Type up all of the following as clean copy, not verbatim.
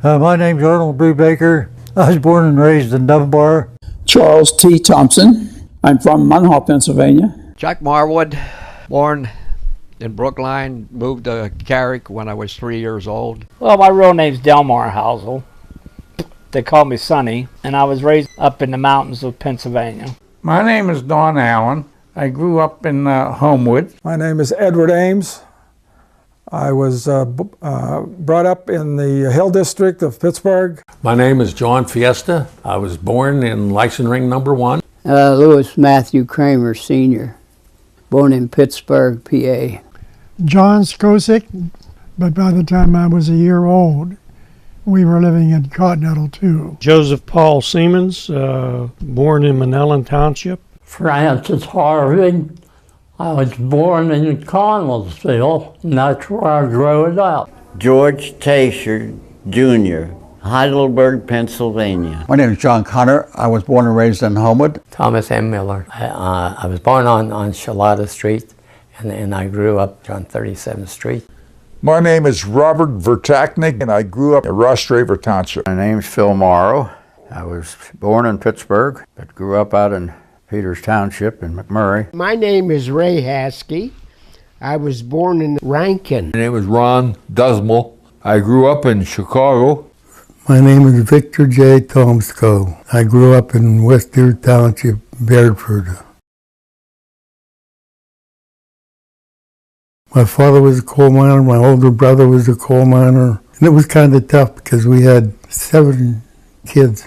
My name's Arnold Brubaker. I was born and raised in Dunbar. Charles T. Thompson. I'm from Munhall, Pennsylvania. Jack Marwood, born in Brookline, moved to Carrick when I was 3 years old. Well, my real name's Delmar Housel. They call me Sonny, and I was raised up in the mountains of Pennsylvania. My name is Don Allen. I grew up in Homewood. My name is Edward Ames. I was brought up in the Hill District of Pittsburgh. My name is John Fiesta. I was born in License Ring number 1. Louis Matthew Kramer, Sr., born in Pittsburgh, PA. John Skosick, but by the time I was a year old, we were living in Continental too. Joseph Paul Siemens, born in Manellan Township. Francis Harvey. I was born in Connellsville, and that's where I grew up. George Tasher, Jr., Heidelberg, Pennsylvania. My name is John Connor. I was born and raised in Homewood. Thomas M. Miller. I was born on Shalata Street, and I grew up on 37th Street. My name is Robert Vertaknik, and I grew up in Rostraver Township. My name's Phil Morrow. I was born in Pittsburgh, but grew up out in Peters Township in McMurray. My name is Ray Haskey. I was born in Rankin. My name is Ron Dusmal. I grew up in Chicago. My name is Victor J. Tomsko. I grew up in West Deer Township, Bedford. My father was a coal miner, my older brother was a coal miner, and it was kind of tough because we had 7 kids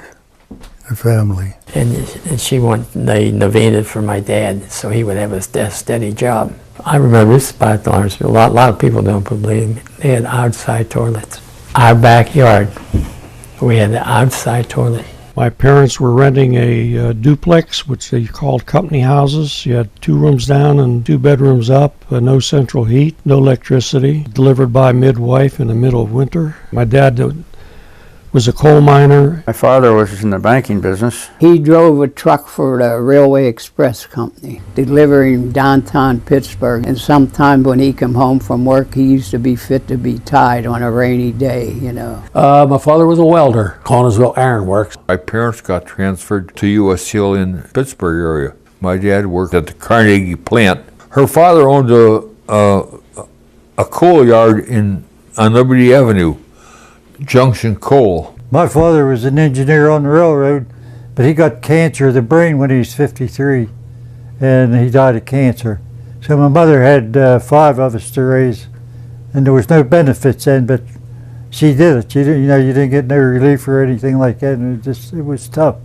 in the family. And she wanted the novena for my dad, so he would have a steady job. I remember this about Lawrenceville. A lot of people don't believe me. They had outside toilets. Our backyard, we had the outside toilet. My parents were renting a duplex, which they called company houses. You had 2 rooms down and 2 bedrooms up, no central heat, no electricity, delivered by midwife in the middle of winter. My dad was a coal miner. My father was in the banking business. He drove a truck for the Railway Express Company, delivering downtown Pittsburgh. And sometime when he come home from work, he used to be fit to be tied on a rainy day, you know. My father was a welder, Connellsville Iron Works. My parents got transferred to U.S. Steel in Pittsburgh area. My dad worked at the Carnegie plant. Her father owned a coal yard on Liberty Avenue. Junction Coal. My father was an engineer on the railroad, but he got cancer of the brain when he was 53, and he died of cancer. So my mother had 5 of us to raise, and there was no benefits then, but she did it. You didn't get no relief or anything like that, and it was tough.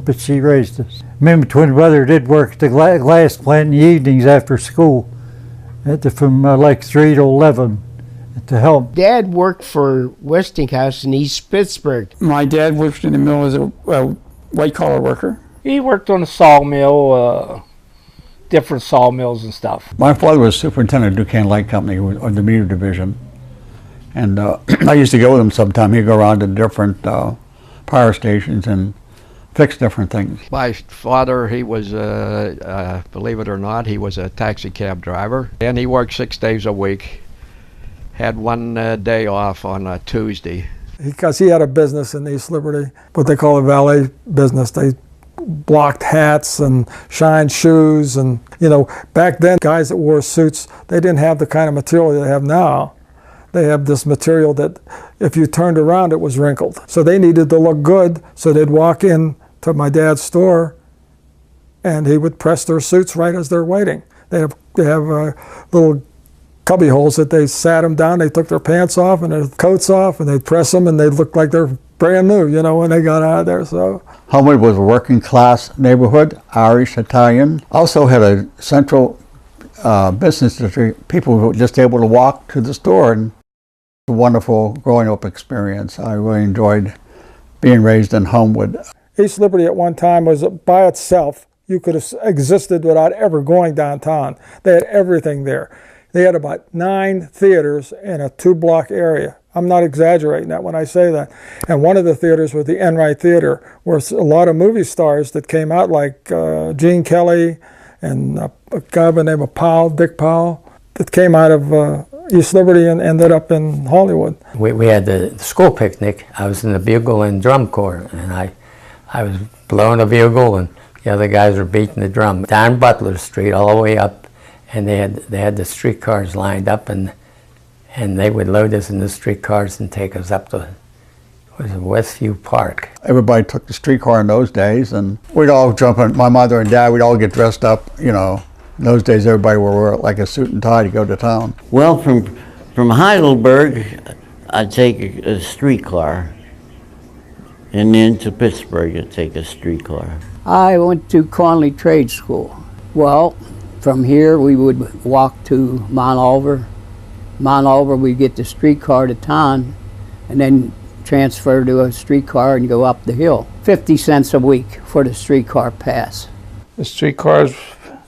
But she raised us. My twin brother did work at the glass plant in the evenings after school, from like 3 to 11. To help. Dad worked for Westinghouse in East Pittsburgh. My dad worked in the mill as a white-collar worker. He worked on a sawmill, different sawmills and stuff. My father was superintendent of Duquesne Light Company on the meter division. And I used to go with him sometime. He'd go around to different power stations and fix different things. My father, he was, believe it or not, he was a taxi cab driver. And he worked 6 days a week. Had 1 day off on a Tuesday. Because he had a business in East Liberty, what they call a valet business. They blocked hats and shined shoes, and back then guys that wore suits, they didn't have the kind of material they have now. They have this material that if you turned around it was wrinkled. So they needed to look good, so they'd walk in to my dad's store and he would press their suits right as they're waiting. They have little cubby holes that they sat them down, they took their pants off and their coats off, and they'd press them and they'd look like they're brand new, when they got out of there. So Homewood was a working class neighborhood, Irish, Italian. Also had a central business district. People were just able to walk to the store, and a wonderful growing up experience. I really enjoyed being raised in Homewood. East Liberty at one time was by itself. You could have existed without ever going downtown. They had everything there. They had about 9 theaters in a 2-block area. I'm not exaggerating that when I say that. And one of the theaters was the Enright Theater, where a lot of movie stars that came out, like Gene Kelly and a guy by the name of Powell, Dick Powell, that came out of East Liberty and ended up in Hollywood. We had the school picnic. I was in the bugle and drum corps, and I was blowing a bugle, and the other guys were beating the drum. Down Butler Street, all the way up, and they had the streetcars lined up, and they would load us in the streetcars and take us up to Westview Park. Everybody took the streetcar in those days, and we'd all jump in. My mother and dad, we'd all get dressed up, you know. In those days, everybody would wear like a suit and tie to go to town. Well, from Heidelberg, I'd take a streetcar, and then to Pittsburgh, I'd take a streetcar. I went to Conley Trade School. Well, from here we would walk to Mount Oliver. Mount Oliver, we'd get the streetcar to town, and then transfer to a streetcar and go up the hill. 50 cents a week for the streetcar pass. The streetcars,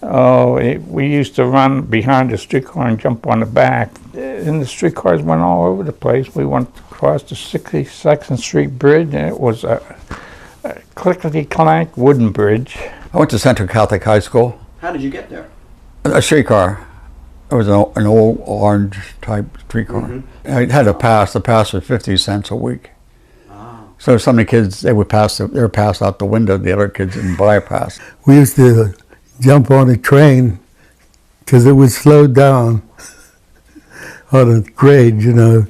we used to run behind the streetcar and jump on the back. And the streetcars went all over the place. We went across the 62nd Street Bridge, and it was a clickety-clank wooden bridge. I went to Central Catholic High School. How did you get there? A streetcar. It was an old orange type streetcar. Mm-hmm. I had a pass. The pass was 50 cents a week. So some of the kids, they were passed out the window. The other kids didn't buy a pass. We used to jump on a train because it was slowed down on a grade, you know,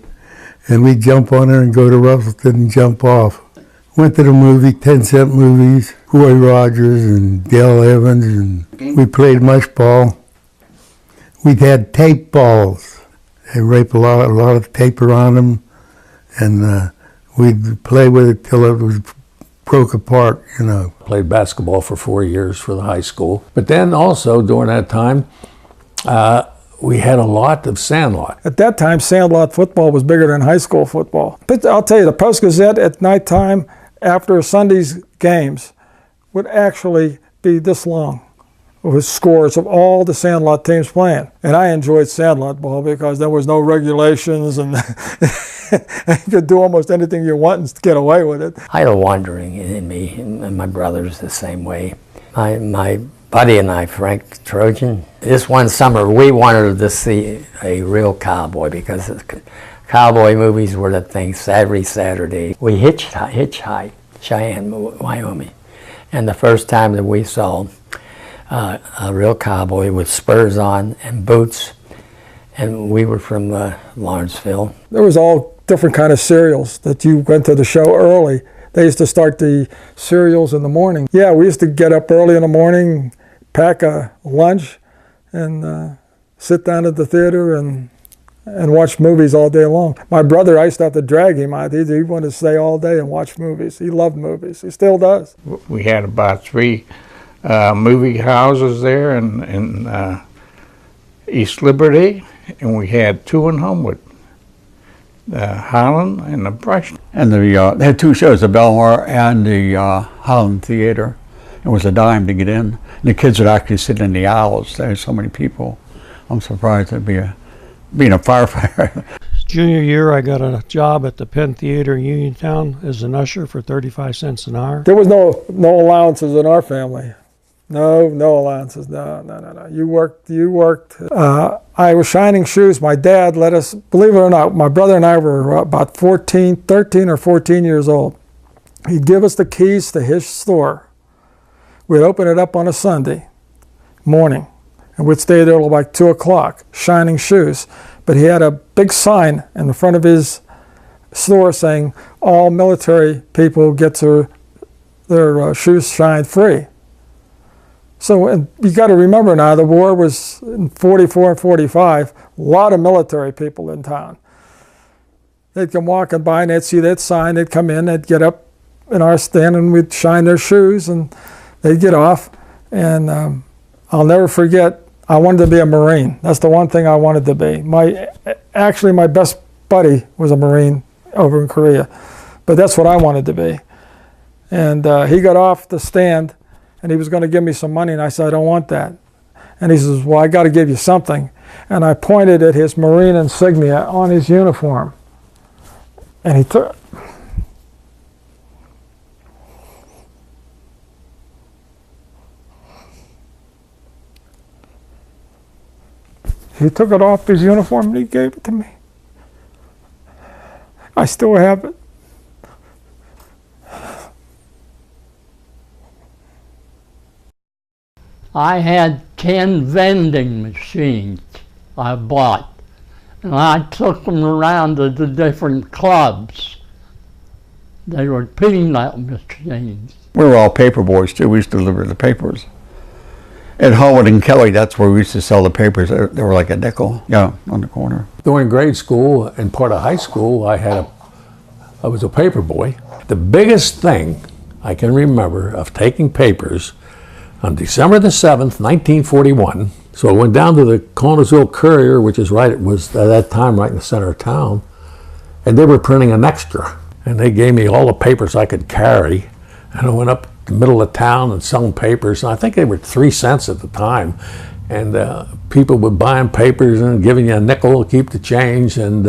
and we'd jump on it and go to Russellton and jump off. Went to the movie, 10-cent movies, Roy Rogers and Dale Evans, and we played mush ball. We'd had tape balls. They wrapped a lot of tape around them, and we'd play with it till it was broke apart, you know. Played basketball for 4 years for the high school. But then also during that time, we had a lot of sandlot. At that time, sandlot football was bigger than high school football. But I'll tell you, the Post-Gazette at nighttime after Sunday's games would actually be this long with scores of all the sandlot teams playing. And I enjoyed sandlot ball because there was no regulations, and you could do almost anything you want and get away with it. I had a wandering in me, and my brother's the same way. My buddy and I, Frank Trojan, this one summer we wanted to see a real cowboy because cowboy movies were the thing. Every Saturday we hitchhiked Cheyenne, Wyoming, and the first time that we saw a real cowboy with spurs on and boots, and we were from Lawrenceville. There was all different kind of cereals that you went to the show early. They used to start the cereals in the morning. Yeah, we used to get up early in the morning, pack a lunch, and sit down at the theater and watch movies all day long. My brother, I used to have to drag him out. He wanted to stay all day and watch movies. He loved movies. He still does. We had about 3 movie houses there in East Liberty, and we had 2 in Homewood, the Highland and the Brush. And they had 2 shows, the Belmar and the Highland Theater. It was a dime to get in. And the kids would actually sit in the aisles. There's so many people. I'm surprised to being a firefighter. Junior year, I got a job at the Penn Theater in Uniontown as an usher for 35 cents an hour. There was no allowances in our family. No allowances. No. You worked. I was shining shoes. My dad let us, believe it or not, my brother and I were about 13 or 14 years old. He'd give us the keys to his store. We'd open it up on a Sunday morning, and we'd stay there till like 2 o'clock, shining shoes. But he had a big sign in the front of his store saying, all military people get their shoes shined free. So you got to remember now, the war was in 44 and 45, a lot of military people in town. They'd come walking by and they'd see that sign, they'd come in, they'd get up in our stand and we'd shine their shoes and they'd get off. And I'll never forget, I wanted to be a Marine. That's the one thing I wanted to be. Actually, my best buddy was a Marine over in Korea, but that's what I wanted to be. And he got off the stand and he was going to give me some money, and I said, I don't want that. And he says, well, I got to give you something. And I pointed at his Marine insignia on his uniform. And he took, He took it off his uniform and he gave it to me. I still have it. I had 10 vending machines I bought, and I took them around to the different clubs. They were peanut machines. We were all paper boys too. We used to deliver the papers. At Howard and Kelly, that's where we used to sell the papers. They were like a nickel, yeah, on the corner. During grade school and part of high school, I was a paper boy. The biggest thing I can remember of taking papers on December the 7th, 1941, so I went down to the Connersville Courier, which is right, it was at that time right in the center of town, and they were printing an extra. And they gave me all the papers I could carry, and I went up the middle of town and selling papers. And I think they were 3 cents at the time, and people would buy them papers and giving you a nickel to keep the change, and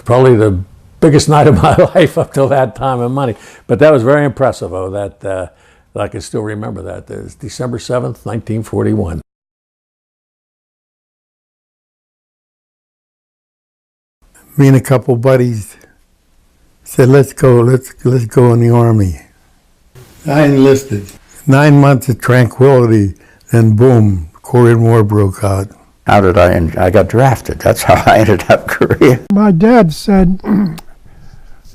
probably the biggest night of my life up till that time of money. But that was very impressive, though, that I can still remember that. It was December 7th, 1941. Me and a couple buddies said, let's go in the Army. I enlisted. 9 months of tranquility, then boom, Korean War broke out. How did I got drafted. That's how I ended up Korea. My dad said,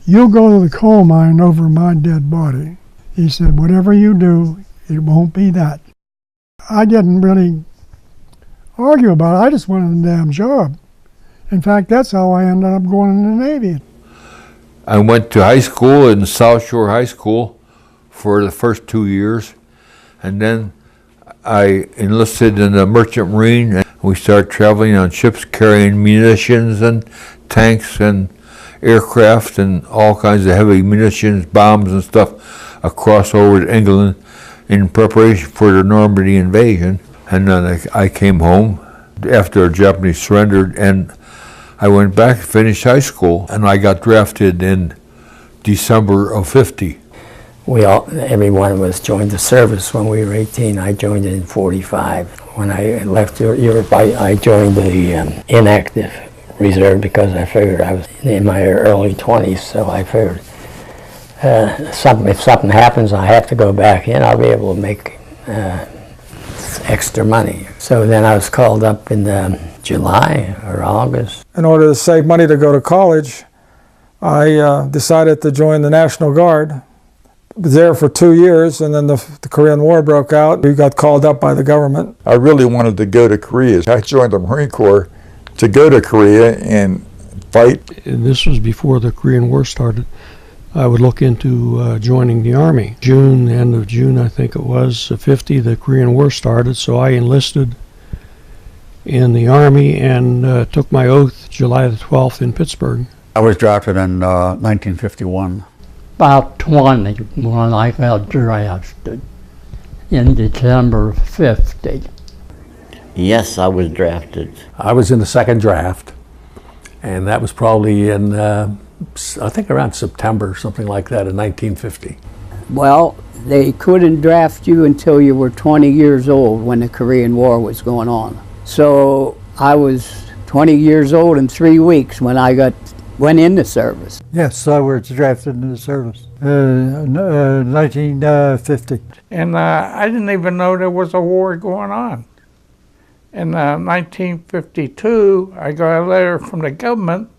you'll go to the coal mine over my dead body. He said, whatever you do, it won't be that. I didn't really argue about it. I just wanted a damn job. In fact, that's how I ended up going in the Navy. I went to high school in South Shore High School for the first 2 years, and then I enlisted in the Merchant Marine, and we started traveling on ships carrying munitions and tanks and aircraft and all kinds of heavy munitions, bombs and stuff across over to England in preparation for the Normandy invasion. And then I came home after the Japanese surrendered, and I went back, finished high school, and I got drafted in December of '50. Every one of us joined the service when we were 18. I joined it in 45. When I left Europe, I joined the inactive reserve because I figured I was in my early 20s, so I figured if something happens, I have to go back in, I'll be able to make extra money. So then I was called up in July or August. In order to save money to go to college, I decided to join the National Guard. Was there for 2 years, and then the Korean War broke out. We got called up by the government. I really wanted to go to Korea. I joined the Marine Corps to go to Korea and fight. And this was before the Korean War started. I would look into joining the Army. June, end of June, I think it was, 50, the Korean War started, so I enlisted in the Army and took my oath July the 12th in Pittsburgh. I was drafted in 1951. About 20 when I got drafted in December 50. Yes, I was drafted. I was in the second draft, and that was probably in, I think around September, something like that, in 1950. Well, they couldn't draft you until you were 20 years old when the Korean War was going on. So I was 20 years old in 3 weeks when I went in the service. Yes, I was drafted into the service, 1950. And I didn't even know there was a war going on. In 1952, I got a letter from the government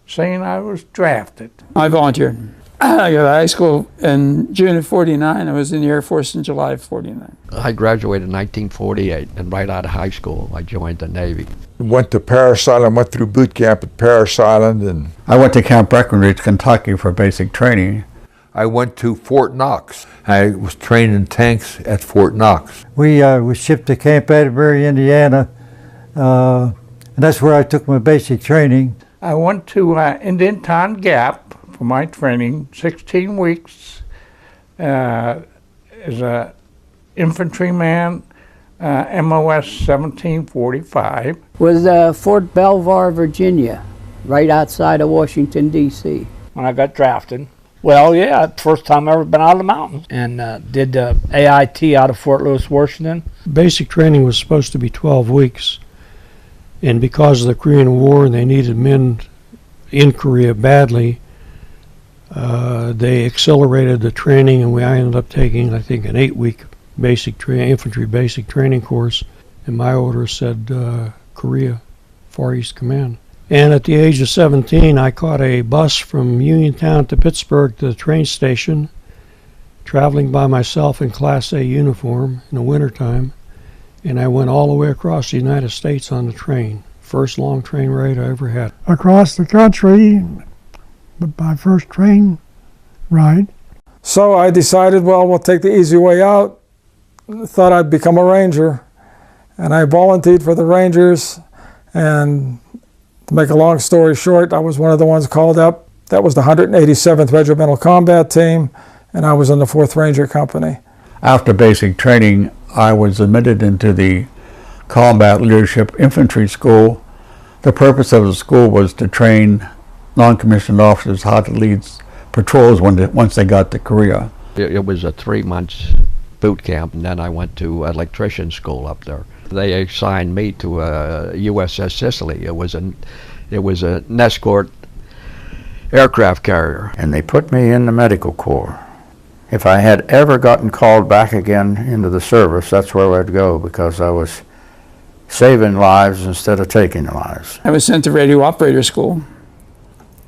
saying I was drafted. I volunteered. I got out of high school in June of 49. I was in the Air Force in July of 49. I graduated in 1948, and right out of high school, I joined the Navy. Went to Parris Island, went through boot camp at Parris Island. And I went to Camp Breckenridge, Kentucky for basic training. I went to Fort Knox. I was trained in tanks at Fort Knox. We was shipped to Camp Atterbury, Indiana, and that's where I took my basic training. I went to Indian Town Gap for my training, 16 weeks as an infantryman, MOS 1745. Was Fort Belvoir, Virginia, right outside of Washington, D.C. When I got drafted. Well, yeah, first time I ever been out of the mountains, and did AIT out of Fort Lewis, Washington. Basic training was supposed to be 12 weeks, And because of the Korean War and they needed men in Korea badly, they accelerated the training, and I ended up taking, I think, an 8-week infantry basic training course. And my order said Korea, Far East Command. And at the age of 17, I caught a bus from Uniontown to Pittsburgh to the train station, traveling by myself in Class A uniform in the wintertime. And I went all the way across the United States on the train. First long train ride I ever had. Across the country, my first train ride. So I decided, well, we'll take the easy way out. Thought I'd become a ranger. And I volunteered for the Rangers. And to make a long story short, I was one of the ones called up. That was the 187th Regimental Combat Team, and I was in the 4th Ranger Company. After basic training, I was admitted into the Combat Leadership Infantry School. The purpose of the school was to train non-commissioned officers how to lead patrols once they got to Korea. It was a 3-month boot camp, and then I went to electrician school up there. They assigned me to USS Sicily. It was an escort aircraft carrier. And they put me in the medical corps. If I had ever gotten called back again into the service, that's where I'd go, because I was saving lives instead of taking lives. I was sent to radio operator school,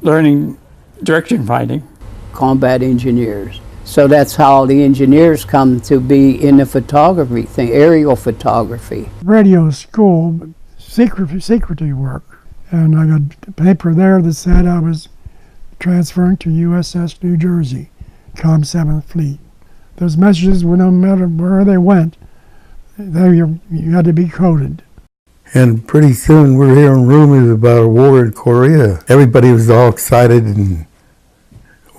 learning direction finding. Combat engineers. So that's how the engineers come to be in the photography thing, aerial photography. Radio school, secrecy work. And I got a paper there that said I was transferring to USS New Jersey, Com 7th Fleet. Those messages, no matter where they went, you had to be coded. And pretty soon we're hearing rumors about a war in Korea. Everybody was all excited and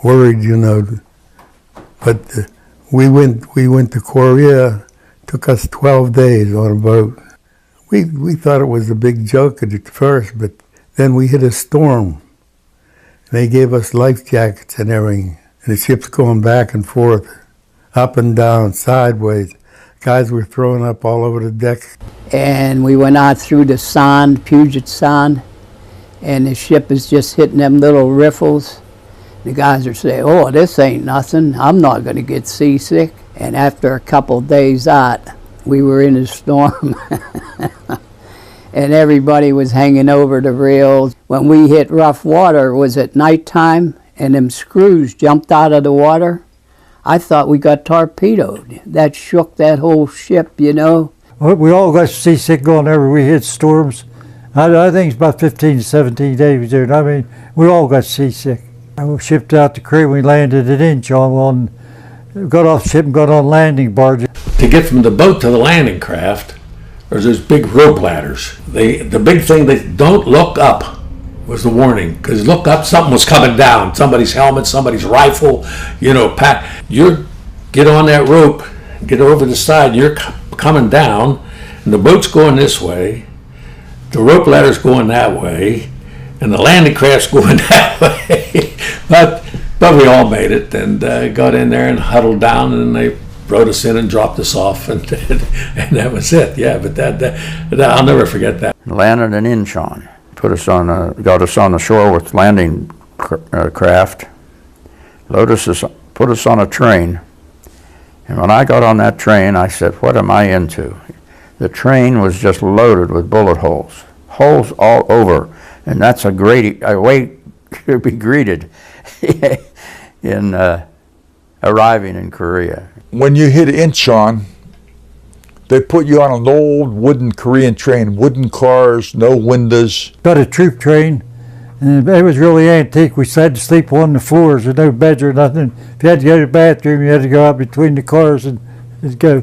worried, you know. But we went to Korea. Took us 12 days on a boat. We thought it was a big joke at first, but then we hit a storm. They gave us life jackets and everything. And the ship's going back and forth, up and down, sideways. Guys were throwing up all over the deck. And we went out through the Sound, Puget Sound, and the ship is just hitting them little riffles. The guys are saying, oh, this ain't nothing. I'm not going to get seasick. And after a couple days out, we were in a storm. And everybody was hanging over the rails. When we hit rough water, it was at nighttime, and them screws jumped out of the water. I thought we got torpedoed. That shook that whole ship, you know. We all got seasick going over. We hit storms. I think it's about 15 to 17 days there. I mean, we all got seasick. We shipped out to Korea. We landed at Incheon. Got off the ship and got on landing barge. To get from the boat to the landing craft, there's those big rope ladders. The big thing that don't look up was the warning, because look up, something was coming down. Somebody's helmet, somebody's rifle, you know, you get on that rope, get over the side, you're coming down, and the boat's going this way, the rope ladder's going that way, and the landing craft's going that way. But we all made it and got in there and huddled down, and they rowed us in and dropped us off, and that was it. Yeah, but that I'll never forget that. Landed in Incheon. Got us on the shore with landing craft, put us on a train. And when I got on that train, I said, what am I into? The train was just loaded with bullet holes all over. And that's a way to be greeted in arriving in Korea. When you hit Incheon, they put you on an old wooden Korean train, wooden cars, no windows. Got a troop train, and it was really antique. We had to sleep on the floors. There's no beds or nothing. If you had to go to the bathroom, you had to go out between the cars and go.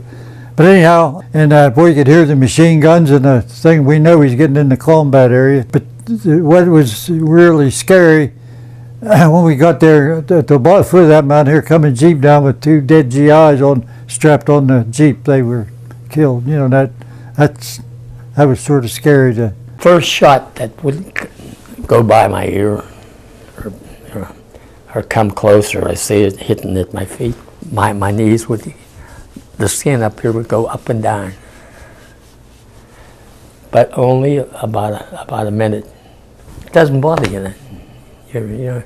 But anyhow, and boy, you could hear the machine guns and the thing. We know he's getting in the combat area. But what was really scary, when we got there at the foot of that mountain, here coming a Jeep down with 2 dead GIs strapped on the Jeep. They were killed. You know, that was sort of scary to. First shot that would go by my ear or come closer, I see it hitting at my feet. My knees would, the skin up here would go up and down. but only about a minute. It doesn't bother you then. You know,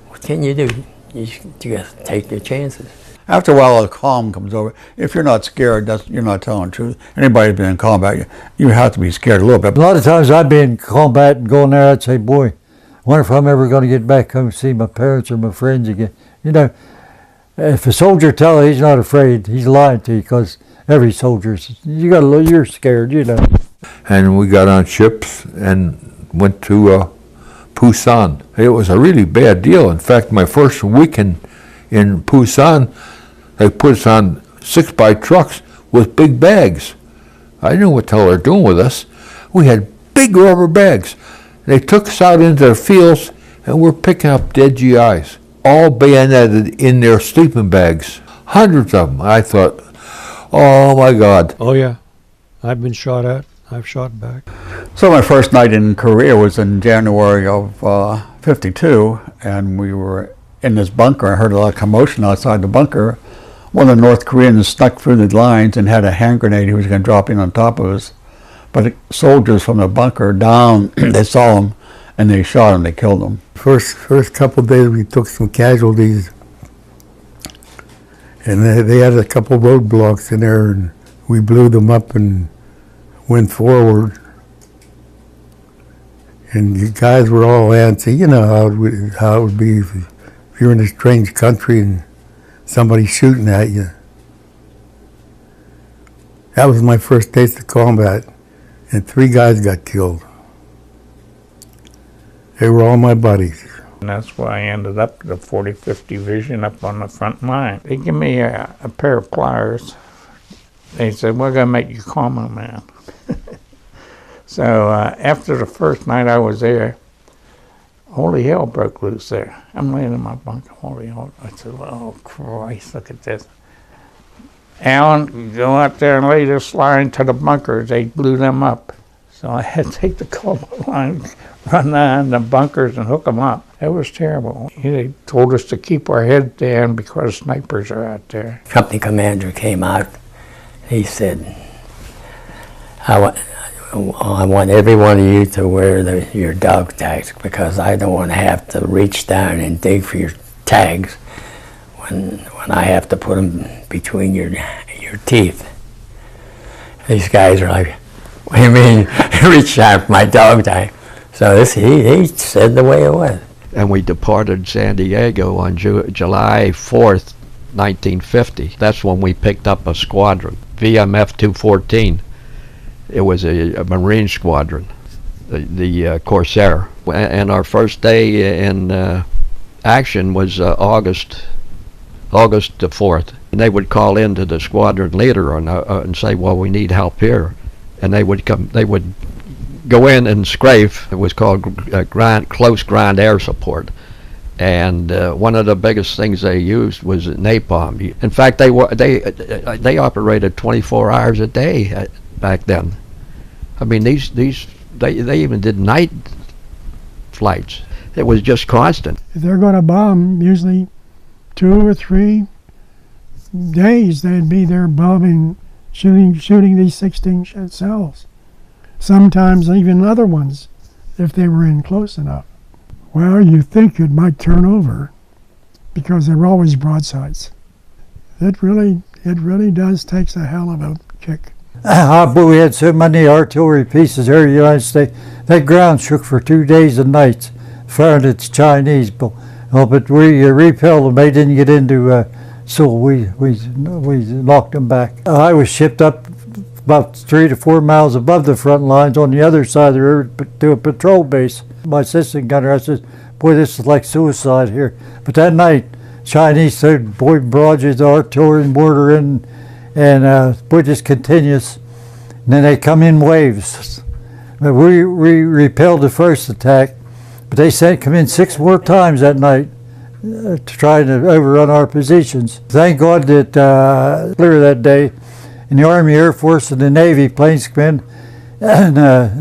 what can you do? You got to take your chances. After a while, a calm comes over. If you're not scared, you're not telling the truth. Anybody's been in combat, you have to be scared a little bit. A lot of times I'd be in combat and going there, I'd say, boy, I wonder if I'm ever going to get back home and see my parents or my friends again. You know, if a soldier tells you he's not afraid, he's lying to you, because every soldier's, you're scared, you know. And we got on ships and went to Busan. It was a really bad deal. In fact, my first weekend in Busan, they put us on 6x trucks with big bags. I didn't know what the hell they're doing with us. We had big rubber bags. They took us out into the fields and we're picking up dead GIs, all bayoneted in their sleeping bags. Hundreds of them. I thought, oh my God. Oh yeah, I've been shot at. I've shot back. So my first night in Korea was in January of '52, and we were in this bunker. I heard a lot of commotion outside the bunker. One of the North Koreans snuck through the lines and had a hand grenade he was going to drop in on top of us. But soldiers from the bunker down, they saw him and they shot him, they killed him. First couple of days we took some casualties, and they had a couple of roadblocks in there, and we blew them up and went forward. And the guys were all antsy. You know how it would be if you're in a strange country and somebody's shooting at you. That was my first taste of combat, and 3 guys got killed. They were all my buddies. And that's why I ended up at the 45th Division up on the front line. They gave me a pair of pliers. They said, we're going to make you calmer, man. So after the first night I was there, holy hell broke loose there. I'm laying in my bunk, holy hell. I said, oh Christ, look at this. Alan, go out there and lay this line to the bunkers. They blew them up. So I had to take the cobalt line, run down the bunkers and hook them up. It was terrible. They told us to keep our heads down because snipers are out there. Company commander came out. He said, I want every one of you to wear your dog tags, because I don't want to have to reach down and dig for your tags when I have to put them between your teeth. These guys are like, what do you mean, reach down for my dog tag? So he said the way it was. And we departed San Diego on July 4th, 1950. That's when we picked up a squadron, VMF 214. It was a Marine squadron, the Corsair. And our first day in action was August the 4th. And they would call in to the squadron leader and say, well, we need help here. And they would go in and strafe. It was called close ground air support. And one of the biggest things they used was napalm. In fact, they operated 24 hours a day back then. I mean, they even did night flights. It was just constant. If they're going to bomb, usually 2 or 3 days they'd be there bombing, shooting these 16 cells. Sometimes even other ones, if they were in close enough. Well, you think it might turn over, because they're always broadsides. It really does takes a hell of a kick. But we had so many artillery pieces here in the United States, that ground shook for 2 days and nights, firing at the Chinese. But we repelled them. They didn't get into Seoul. We knocked them back. I was shipped up about 3 to 4 miles above the front lines on the other side of the river to a patrol base. My assistant gunner, I said, boy, this is like suicide here. But that night, Chinese threw barrages of artillery and mortar in, and boy, just continuous. And then they come in waves. But we repelled the first attack, but they come in 6 more times that night to try to overrun our positions. Thank God that clear that day, in the Army, Air Force, and the Navy planes come in, and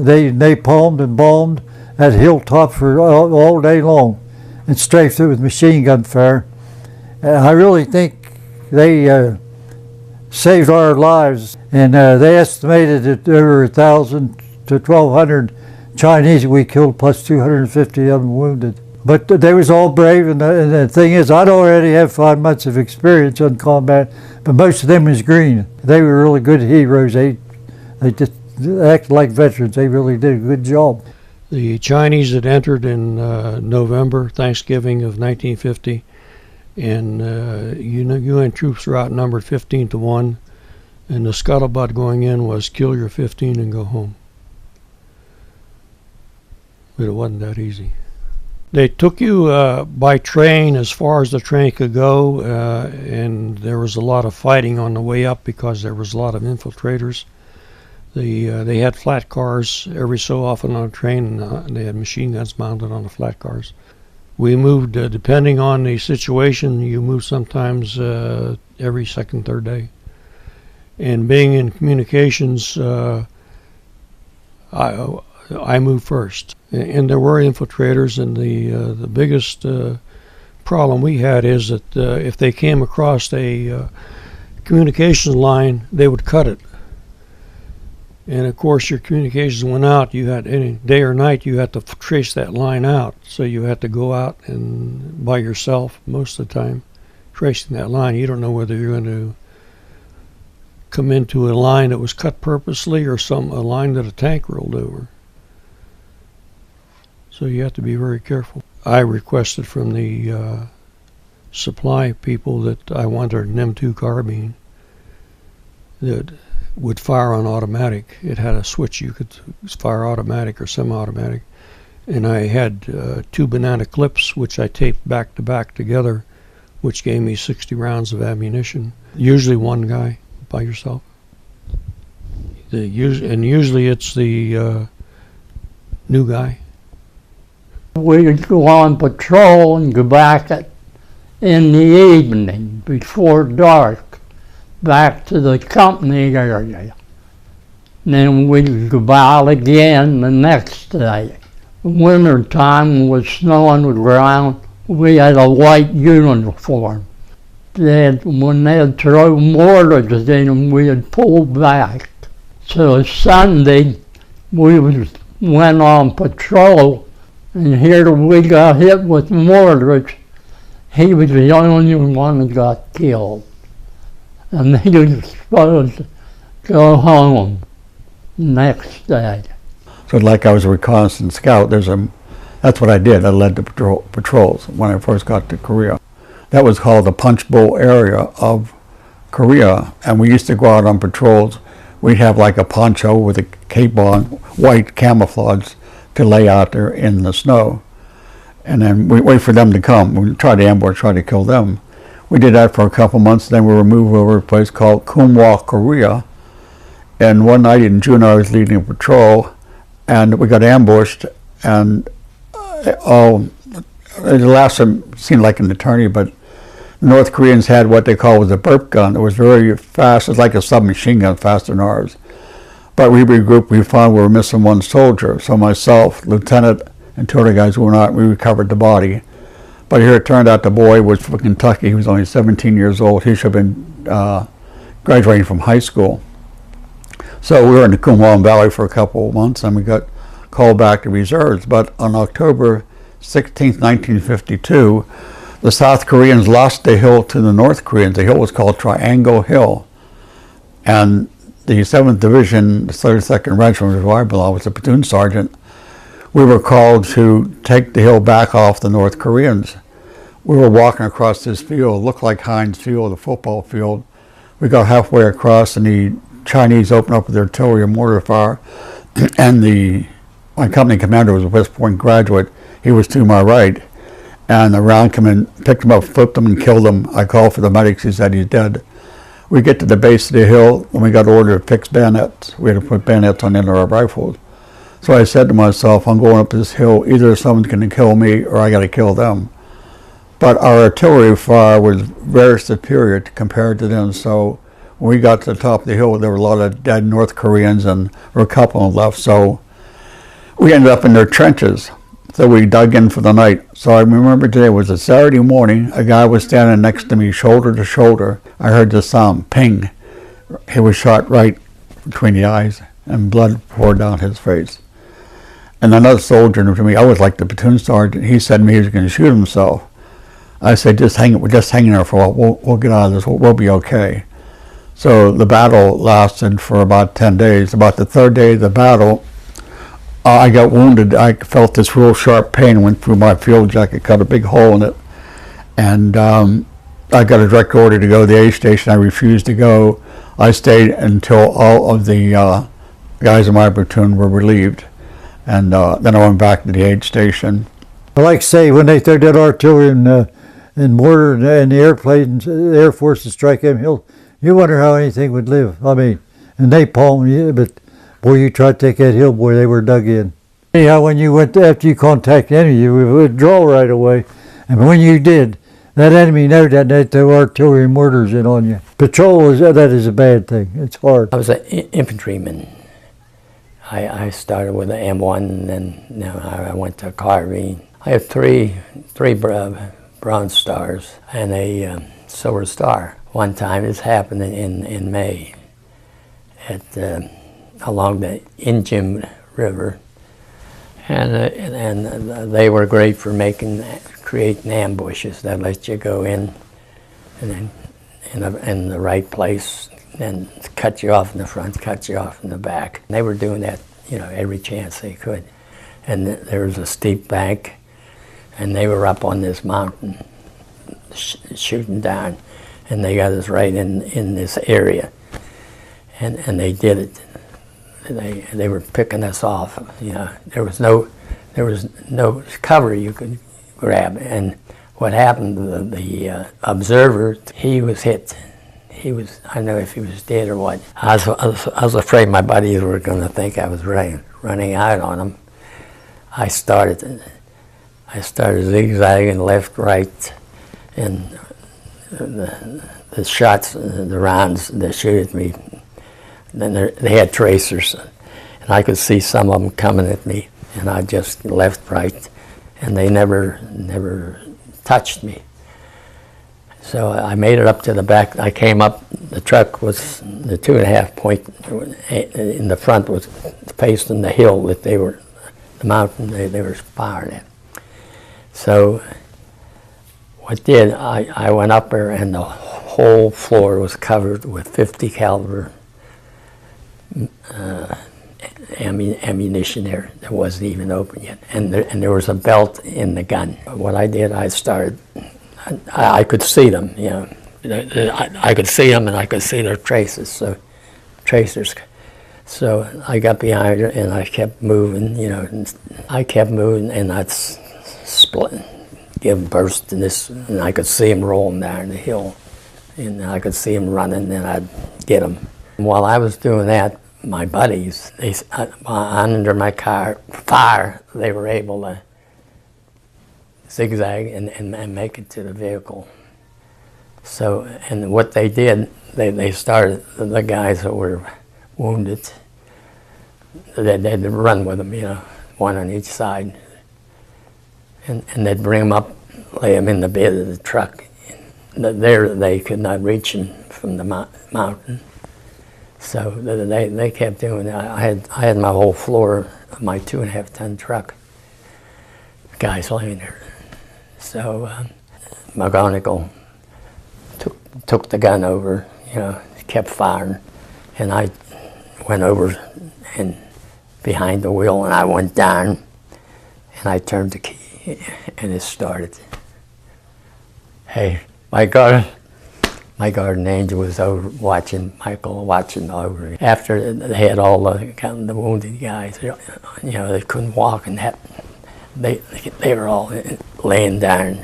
they napalmed and bombed that hilltop for all day long and strafed it with machine gun fire. I really think they saved our lives, and they estimated that over 1,000 to 1,200 Chinese we killed, plus 250 of them wounded. But they was all brave, and the thing is, I'd already have 5 months of experience on combat, but most of them was green. They were really good heroes. They just acted like veterans. They really did a good job. The Chinese had entered in November, Thanksgiving of 1950, and UN troops were outnumbered 15-1, and the scuttlebutt going in was kill your 15 and go home. But it wasn't that easy. They took you by train as far as the train could go, and there was a lot of fighting on the way up because there was a lot of infiltrators. They had flat cars every so often on a train, and they had machine guns mounted on the flat cars. We moved, depending on the situation, you moved sometimes every second, third day. And being in communications, I moved first. And there were infiltrators, and the biggest problem we had is that if they came across a communications line, they would cut it. And of course, your communications went out. You had any day or night, you had to trace that line out. So you had to go out and by yourself most of the time, tracing that line. You don't know whether you're going to come into a line that was cut purposely or a line that a tank rolled over. So you have to be very careful. I requested from the supply people that I wanted an M2 carbine that would fire on automatic. It had a switch, you could fire automatic or semi-automatic. And I had 2 banana clips, which I taped back to back together, which gave me 60 rounds of ammunition. Usually one guy by yourself. And usually it's the new guy. We'd go on patrol and go back in the evening before dark back to the company area. Then we'd go out again the next day. Winter time was snow on the ground. We had a white uniform. When they'd throw mortars in, we'd pull back. So Sunday, we went on patrol, and here we got hit with mortars. He was the only one that got killed. And he was supposed to go home next day. So like I was a reconnaissance scout, that's what I did. I led the patrols when I first got to Korea. That was called the Punch Bowl area of Korea, and we used to go out on patrols. We'd have like a poncho with a cape on, white camouflage, to lay out there in the snow. And then we wait for them to come. We try to ambush, try to kill them. We did that for a couple months, then we were moved over to a place called Kumwa, Korea. And one night in June, I was leading a patrol, and we got ambushed, and it lasted, seemed like an eternity, but the North Koreans had what they call was a burp gun. It was very fast. It was like a submachine gun, faster than ours. But we regrouped. We found we were missing one soldier. So myself, lieutenant, and 2 other guys went out, and we recovered the body. But here it turned out the boy was from Kentucky. He was only 17 years old. He should have been graduating from high school. So we were in the Kumwon Valley for a couple of months, and we got called back to reserves. But on October 16th, 1952, the South Koreans lost the hill to the North Koreans. The hill was called Triangle Hill. And the 7th Division, the 32nd Regiment, where I belong, was a platoon sergeant. We were called to take the hill back off the North Koreans. We were walking across this field, looked like Heinz Field, a football field. We got halfway across, and the Chinese opened up with their artillery and mortar fire. And my company commander was a West Point graduate. He was to my right. And the round came in, picked him up, flipped him, and killed him. I called for the medics. He said he's dead. We get to the base of the hill, and we got ordered to fix bayonets. We had to put bayonets on the end of our rifles. So I said to myself, I'm going up this hill. Either someone's going to kill me, or I got to kill them. But our artillery fire was very superior compared to them. So when we got to the top of the hill, there were a lot of dead North Koreans, and there were a couple of them left. So we ended up in their trenches. So we dug in for the night. So I remember today, it was a Saturday morning. A guy was standing next to me, shoulder to shoulder. I heard the sound, ping. He was shot right between the eyes. and blood poured down his face. And another soldier to me, I was like the platoon sergeant, he said to me he was going to shoot himself. I said, just hang there for a while, we'll get out of this, we'll be okay. So the battle lasted for about 10 days. About the third day of the battle, I got wounded. I felt this real sharp pain went through my field jacket, cut a big hole in it. And I got a direct order to go to the aid station. I refused to go. I stayed until all of the guys in my platoon were relieved. And then I went back to the aid station. I like to say, when they throw that artillery and mortar and the airplanes, the Air Force to strike them hills, you wonder how anything would live. I mean, and napalm, yeah, but boy, you try to take that hill, boy, they were dug in. Anyhow, when you went, after you contact the enemy, you would withdraw right away. And when you did, that enemy knew that they threw artillery and mortars in on you. Patrol, that is a bad thing. It's hard. I was an infantryman. I started with an M1, and then I went to a carbine. I have three Bronze Stars and a Silver Star. One time, this happened in May along the Injim River, and they were great for creating ambushes that let you go in and then in the right place, and cut you off in the front, cut you off in the back. They were doing that, every chance they could. And there was a steep bank, and they were up on this mountain shooting down, and they got us right in this area, and they did it. They were picking us off. There was no cover you could grab. And what happened? The observer, he was hit. I don't know if he was dead or what. I was afraid my buddies were going to think I was running out on them. I started zigzagging left, right, and the shots, the rounds that shoot at me, then they had tracers, and I could see some of them coming at me, and I just left, right, and they never touched me. So I made it up to the back. I came up, the truck was, the 2.5 point in the front was facing the hill that the mountain they were firing at. So what did, I went up there, and the whole floor was covered with 50 caliber ammunition there that wasn't even open yet. And there was a belt in the gun. What I did, I could see them, I could see them, and I could see their tracers. So I got behind her, and I kept moving, and I kept moving, and I'd split, give burst in this, and I could see them rolling down the hill, and I could see them running, and I'd get them. And while I was doing that, my buddies, under my fire, they were able to zigzag and make it to the vehicle. So, and what they did, they started, the guys that were wounded, they'd run with them, one on each side. And they'd bring them up, lay them in the bed of the truck. There they could not reach them from the mountain. So they kept doing that. I had my whole floor of my 2.5 ton truck, guys laying there. So McGonigal took the gun over, kept firing, and I went over and behind the wheel, and I went down, and I turned the key, and it started. Hey, my guardian angel was over watching over. After they had all the wounded guys, they couldn't walk, and they were all laying down,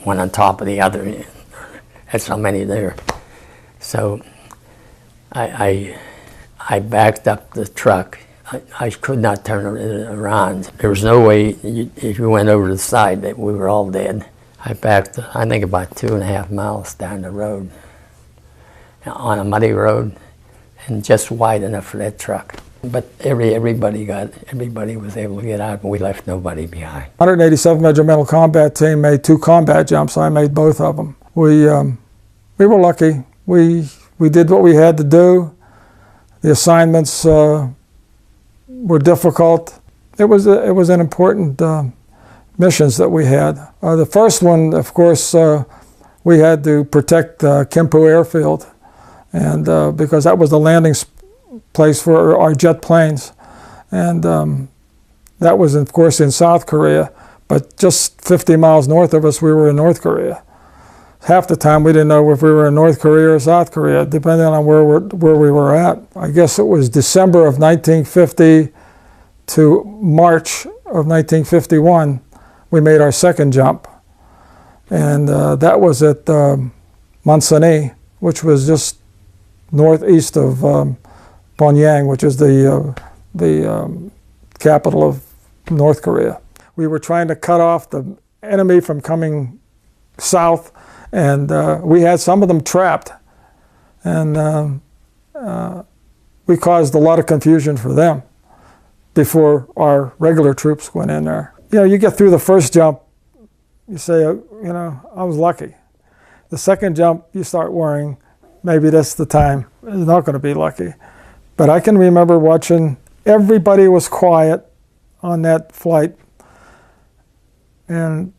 one on top of the other. That's how many there. So I backed up the truck. I could not turn it around. There was no way, if you went over to the side, that we were all dead. I backed, I think, about 2.5 miles down the road, on a muddy road, and just wide enough for that truck. But everybody was able to get out, and we left nobody behind. 187th Regimental Combat Team made 2 combat jumps. I made both of them. We were lucky. We did what we had to do. The assignments were difficult. It was an important missions that we had. The first one, of course, we had to protect Kimpo Airfield, and because that was the landing place for our jet planes, and that was, of course, in South Korea. But just 50 miles north of us, we were in North Korea. Half the time, we didn't know if we were in North Korea or South Korea, depending on where we were at. I guess it was December of 1950 to March of 1951, we made our second jump. And that was at Mansani, which was just northeast of Pyongyang, which is the capital of North Korea. We were trying to cut off the enemy from coming south, and we had some of them trapped. And we caused a lot of confusion for them before our regular troops went in there. You know, you get through the first jump, you say, you know, I was lucky. The second jump, you start worrying, maybe that's the time. It's not going to be lucky. But I can remember watching, everybody was quiet on that flight. And,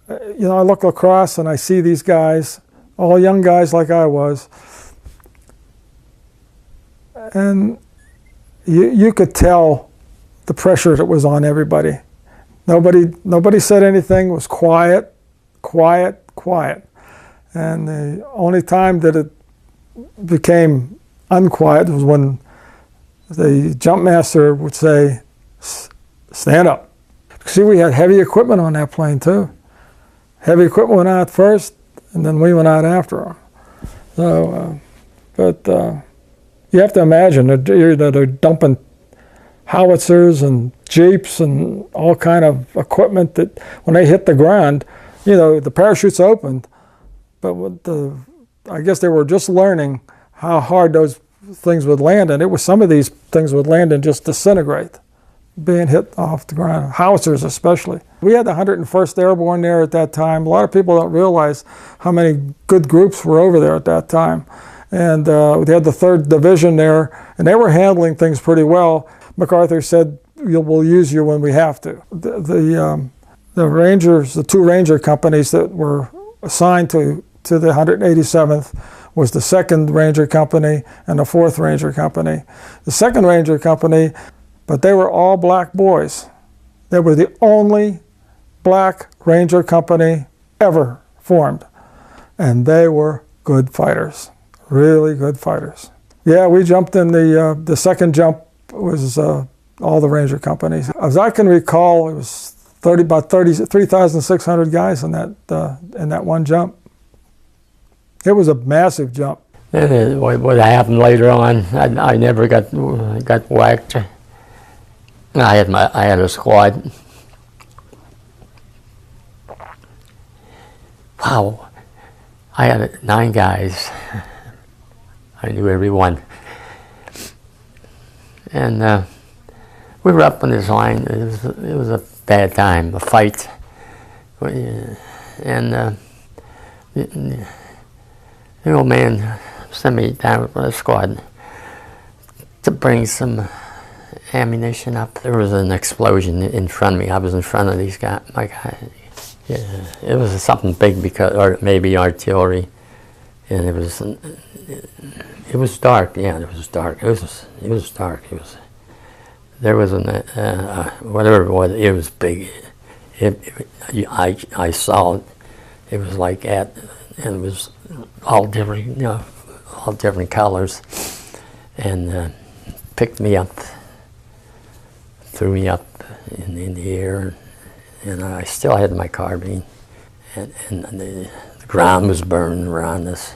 you know, I look across and I see these guys, all young guys like I was. And you could tell the pressure that was on everybody. Nobody said anything. It was quiet, quiet, quiet. And the only time that it became unquiet was when the jump master would say, stand up. See, we had heavy equipment on that plane too. Heavy equipment went out first, and then we went out after them. So, you have to imagine that they're dumping howitzers and jeeps and all kind of equipment that when they hit the ground, you know, the parachutes opened, but I guess they were just learning how hard those things would land, and it was some of these things would land and just disintegrate, being hit off the ground, howitzers especially. We had the 101st Airborne there at that time. A lot of people don't realize how many good groups were over there at that time. And we had the 3rd Division there, and they were handling things pretty well. MacArthur said, we'll use you when we have to. The Rangers, the 2 Ranger companies that were assigned to the 187th was the 2nd Ranger Company and the 4th Ranger Company. The 2nd Ranger Company, but they were all black boys. They were the only black Ranger Company ever formed. And they were good fighters, really good fighters. Yeah, we jumped in the second jump was all the Ranger companies. As I can recall, it was about 3,600 guys in that one jump. It was a massive jump. What happened later on, I never got whacked. I had a squad. Wow, I had 9 guys. I knew everyone. And we were up on this line. It was a bad time, a fight. And the old man sent me down with a squad to bring some ammunition up. There was an explosion in front of me. I was in front of these guys. My guy, yeah, it was something big, because, or maybe artillery, and it was dark. Yeah, it was dark. It was dark. There was whatever it was. It was big. I saw it. It was like that, and it was all different, all different colors, and picked me up, threw me up in the air, and I still had my carbine, and the ground was burning around us,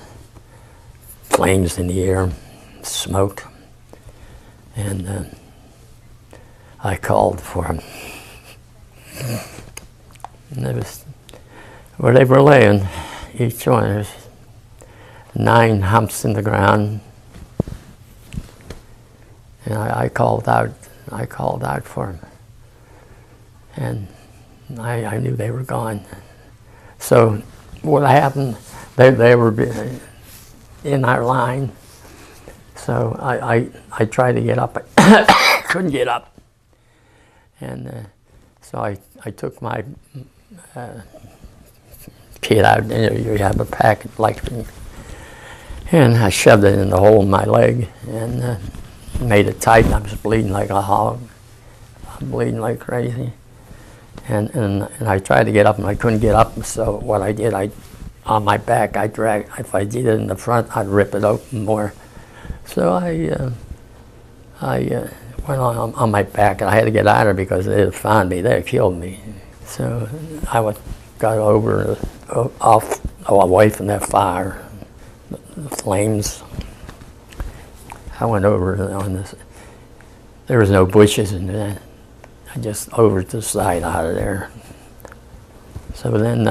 flames in the air, smoke, and I called for him. And it was where they were laying, each one. There's 9 humps in the ground, and I called out. I called out for him, and I knew they were gone. So what happened? They were in our line. So I tried to get up. I couldn't get up. And so I took my kit out, you have a packet like, and I shoved it in the hole in my leg and made it tight, and I was bleeding like a hog. I'm bleeding like crazy. And I tried to get up, and I couldn't get up, so what I did, on my back, I dragged, if I did it in the front, I'd rip it open more. So I went on my back, and I had to get out of there because they'd found me, they'd killed me. So I got over, away from that fire, the flames. I went over on this, there was no bushes in there. I just over to the side out of there. So then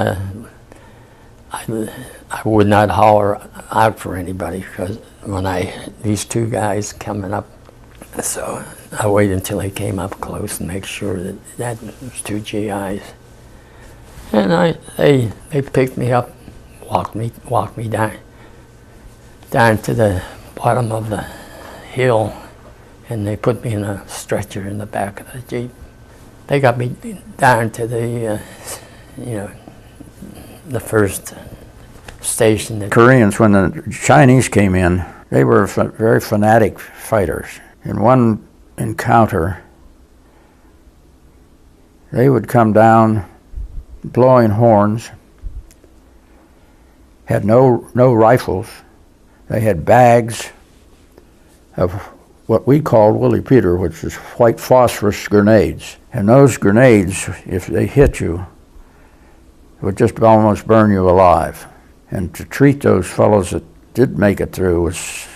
I would not holler out for anybody because when these two guys coming up, so I waited until they came up close and make sure that was two GIs. And they picked me up, walked me down to the bottom of the hill, and they put me in a stretcher in the back of the Jeep. They got me down to the, the first station. The Koreans, when the Chinese came in, they were very fanatic fighters. In one encounter, they would come down blowing horns, had no rifles. They had bags of what we called Willie Peter, which is white phosphorus grenades. And those grenades, if they hit you, would just almost burn you alive. And to treat those fellows that did make it through was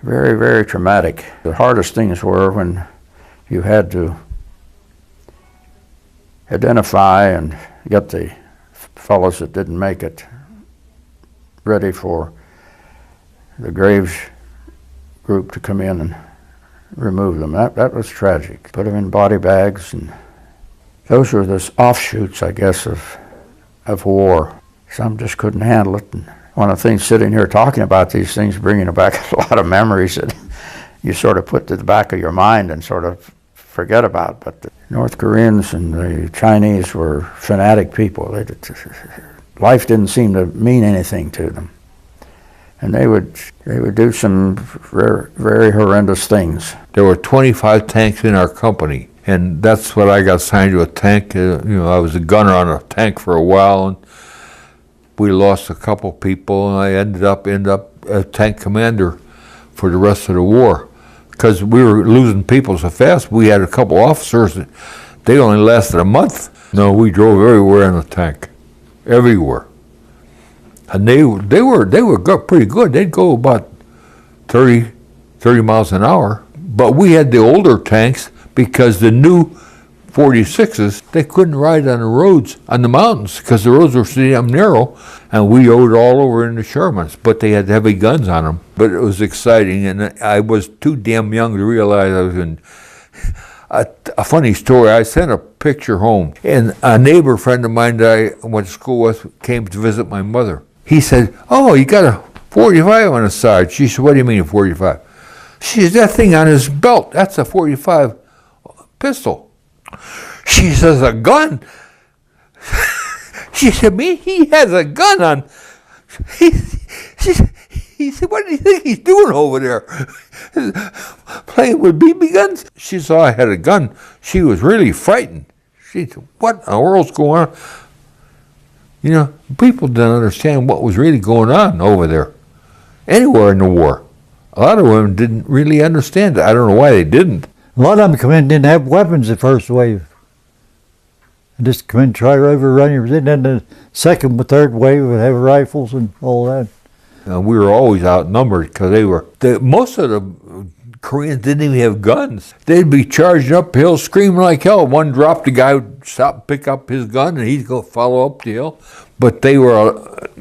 very, very traumatic. The hardest things were when you had to identify and get the fellows that didn't make it ready for the Graves group to come in and remove them. That was tragic. Put them in body bags, and those were the offshoots, I guess, of war. Some just couldn't handle it. And one of the things sitting here talking about these things, bringing back a lot of memories that you sort of put to the back of your mind and sort of forget about. But the North Koreans and the Chinese were fanatic people. Life didn't seem to mean anything to them. And they would do some very, very horrendous things. There were 25 tanks in our company, and that's what I got assigned to, a tank. I was a gunner on a tank for a while, and we lost a couple people, and I ended up a tank commander for the rest of the war. Because we were losing people so fast, we had a couple officers that they only lasted a month. No, we drove everywhere in the tank, everywhere. And they were pretty good. They'd go about 30 miles an hour. But we had the older tanks because the new 46s, they couldn't ride on the roads, on the mountains, because the roads were so damn narrow, and we rode all over in the Shermans, but they had heavy guns on them. But it was exciting, and I was too damn young to realize I was in... A funny story, I sent a picture home, and a neighbor friend of mine that I went to school with came to visit my mother. He said, "Oh, you got a 45 on the side." She said, "What do you mean a 45? She said, "That thing on his belt, that's a 45 pistol." She says, "A gun?" She said, "Me? He has a gun on." He said, "What do you think he's doing over there? Playing with BB guns?" She saw I had a gun. She was really frightened. She said, "What in the world's going on?" People didn't understand what was really going on over there, anywhere in the war. A lot of them didn't really understand it. I don't know why they didn't. A lot of them come in and didn't have weapons the first wave. Just come in and try to overrun you. Then the second or third wave would have rifles and all that. We were always outnumbered because most of the Koreans didn't even have guns. They'd be charging uphill, screaming like hell. One dropped, the guy would stop, pick up his gun, and he'd go follow up the hill. But they were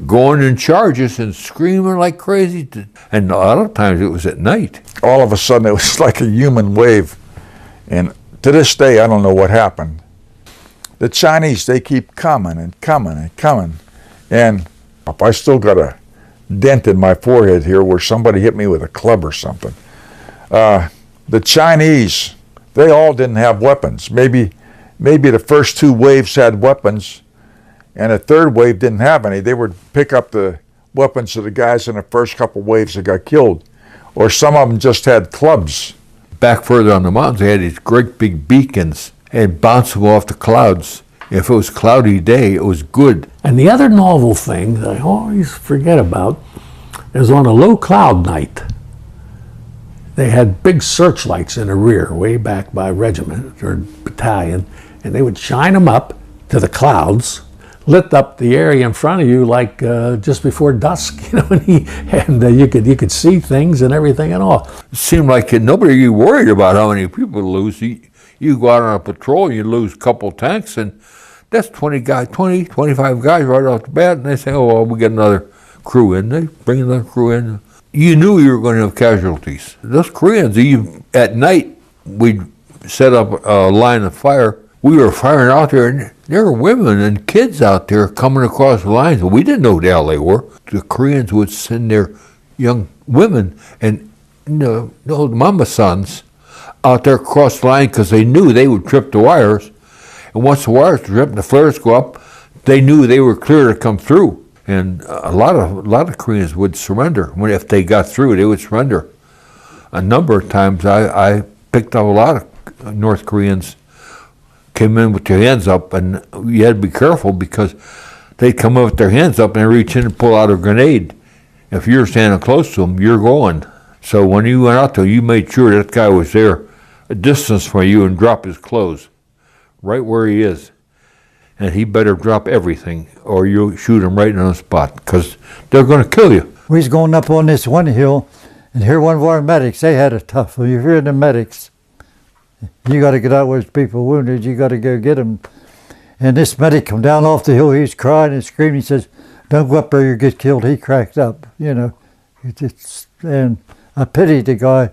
going in charges and screaming like crazy. And a lot of times it was at night. All of a sudden it was like a human wave. And to this day, I don't know what happened. The Chinese, they keep coming and coming and coming. And I still got a dent in my forehead here where somebody hit me with a club or something. the Chinese, they all didn't have weapons. Maybe the first 2 waves had weapons, and the third wave didn't have any. They would pick up the weapons of the guys in the first couple waves that got killed, or some of them just had clubs. Back further on the mountains, they had these great big beacons and bouncing off the clouds. If it was a cloudy day, it was good. And the other novel thing that I always forget about is on a low cloud night, they had big searchlights in the rear, way back by regiment or battalion, and they would shine them up to the clouds, lit up the area in front of you like just before dusk, you know, and you could see things and everything and all. It seemed like nobody worried about how many people lose. You go out on a patrol, you lose a couple tanks, and that's 25 guys right off the bat, and they say, oh, well, we get another crew in. They bring another crew in. You knew you were going to have casualties. Those Koreans, at night, we'd set up a line of fire. We were firing out there, and there were women and kids out there coming across the lines. We didn't know who the hell they were. The Koreans would send their young women and the mama sons out there across the line because they knew they would trip the wires. And once the wires tripped and the flares go up, they knew they were clear to come through. And a lot of Koreans would surrender. If they got through, they would surrender. A number of times I picked up a lot of North Koreans came in with their hands up, and you had to be careful because they'd come in with their hands up and reach in and pull out a grenade. If you're standing close to them, you're going. So when you went out there, you made sure that guy was there a distance from you and drop his clothes right where he is. And he better drop everything or you'll shoot him right on the spot because they're going to kill you. We was going up on this one hill, and here one of our medics, they had it tough. When you hear the medics, you got to get out where there's people wounded, you got to go get them. And this medic come down off the hill, he's crying and screaming, he says, don't go up there, you'll get killed. He cracked up, you know. And I pitied the guy,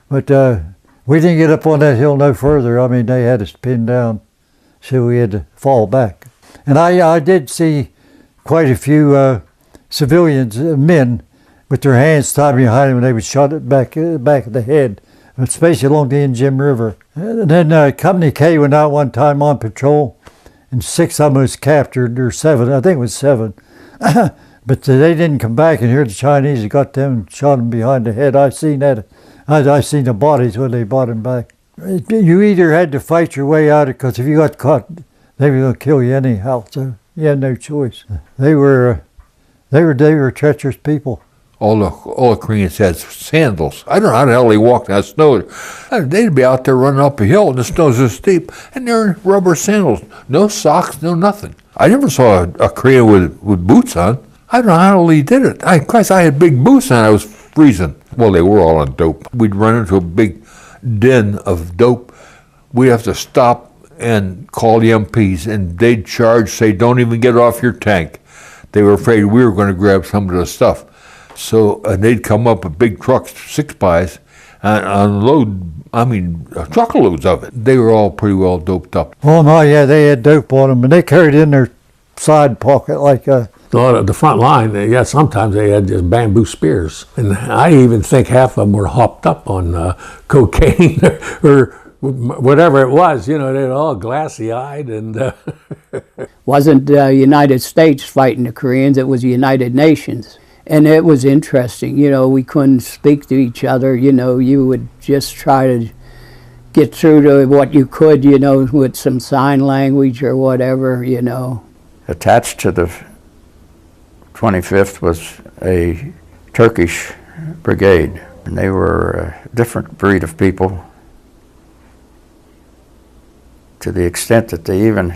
but we didn't get up on that hill no further. I mean, they had us pinned down, so we had to fall back. And I did see quite a few civilians, men, with their hands tied behind them when they would shot at back of the head, especially along the Jim River. And then Company K went out one time on patrol, and 6 of them was captured, or 7, I think it was 7. But they didn't come back, and here the Chinese got them and shot them behind the head. I seen that. I seen the bodies when they brought them back. You either had to fight your way out of it, because if you got caught, they were going to kill you anyhow. So you had no choice. They were treacherous people. All the Koreans had sandals. I don't know how the hell they walked in that snow. They'd be out there running up a hill, and the snow's so steep, and they're in rubber sandals. No socks, no nothing. I never saw a Korean with boots on. I don't know how he did it. Of course, I had big boots on. I was freezing. Well, they were all on dope. We'd run into a big den of dope. We'd have to stop and call the MPs, and they'd charge, say, don't even get off your tank. They were afraid we were going to grab some of the stuff. So they'd come up with big trucks, 6-bys, and unload, truckloads of it. They were all pretty well doped up. Oh, no, yeah, they had dope on them, and they carried it in their side pocket like a... The front line, yeah, sometimes they had just bamboo spears. And I even think half of them were hopped up on cocaine or whatever it was. You know, they were all glassy-eyed. And wasn't the United States fighting the Koreans, it was the United Nations. And it was interesting, you know, we couldn't speak to each other. You know, you would just try to get through to what you could, you know, with some sign language or whatever, you know. Attached to the 25th was a Turkish brigade, and they were a different breed of people to the extent that they even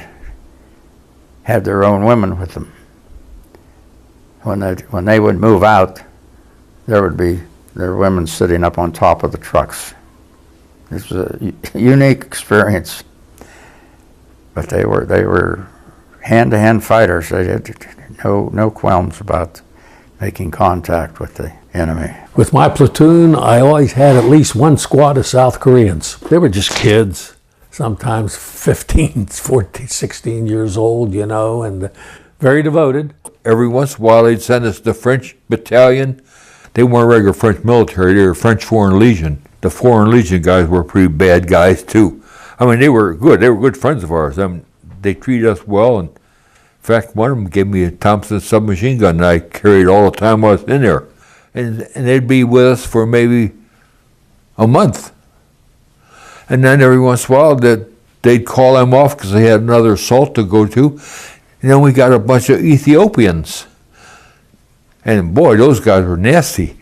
had their own women with them. When they would move out, there would be their women sitting up on top of the trucks. It was a unique experience, but they were hand-to-hand fighters. They had no qualms about making contact with the enemy. With my platoon, I always had at least one squad of South Koreans. They were just kids, sometimes 15, 14, 16 years old, you know, and very devoted. Every once in a while, they'd send us the French battalion. They weren't regular French military, they were French Foreign Legion. the Foreign Legion guys were pretty bad guys too. I mean, they were good. They were good friends of ours. I mean, they treated us well. And in fact, one of them gave me a Thompson submachine gun that I carried all the time I was in there. And they'd be with us for maybe a month. And then every once in a while, they'd call them off because they had another assault to go to. And then we got a bunch of Ethiopians. And boy, those guys were nasty.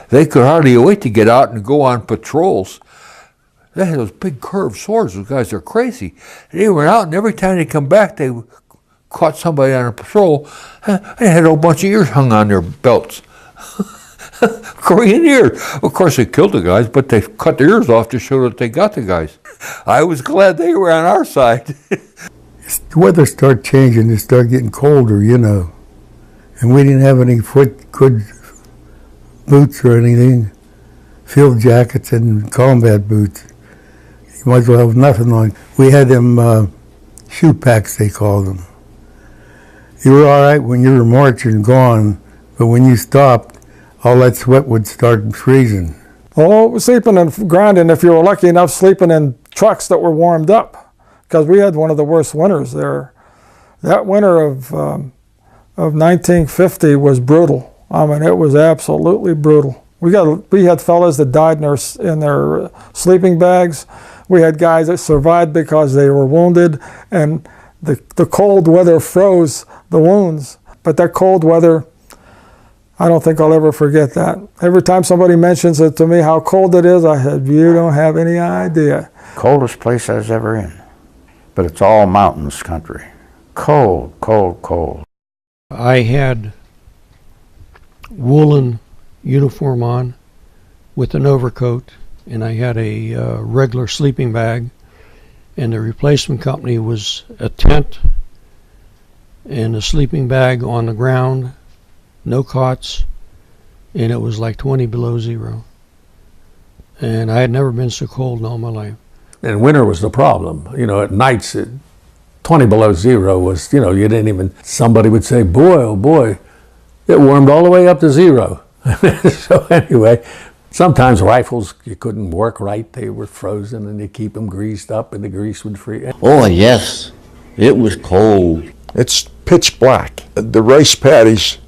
They could hardly wait to get out and go on patrols. They had those big curved swords. Those guys are crazy. And they went out, and every time they come back, they caught somebody on a patrol. And they had a whole bunch of ears hung on their belts. Korean ears. Of course, they killed the guys, but they cut their ears off to show that they got the guys. I was glad they were on our side. The weather started changing. It started getting colder, you know. And we didn't have any good boots or anything. Field jackets and combat boots. You might as well have nothing on. We had them shoe packs, they called them. You were all right when you were marching and gone, but when you stopped, all that sweat would start freezing. Oh, sleeping and grinding, if you were lucky enough, sleeping in trucks that were warmed up, because we had one of the worst winters there. That winter of 1950 was brutal. I mean, it was absolutely brutal. We had fellas that died in their sleeping bags. We had guys that survived because they were wounded, and the cold weather froze the wounds. But that cold weather, I don't think I'll ever forget that. Every time somebody mentions it to me, how cold it is, I said, you don't have any idea. Coldest place I was ever in. But it's all mountains country. Cold, cold, cold. I had woolen uniform on with an overcoat, and I had a regular sleeping bag, and the replacement company was a tent and a sleeping bag on the ground, no cots, and it was like 20 below zero. And I had never been so cold in all my life. And winter was the problem. You know, at nights, 20 below zero was, you know, you didn't even, somebody would say, boy, oh boy, it warmed all the way up to zero. So anyway, sometimes rifles, you couldn't work right. They were frozen, and they keep them greased up, and the grease would freeze. Oh, yes. It was cold. It's pitch black. The rice paddies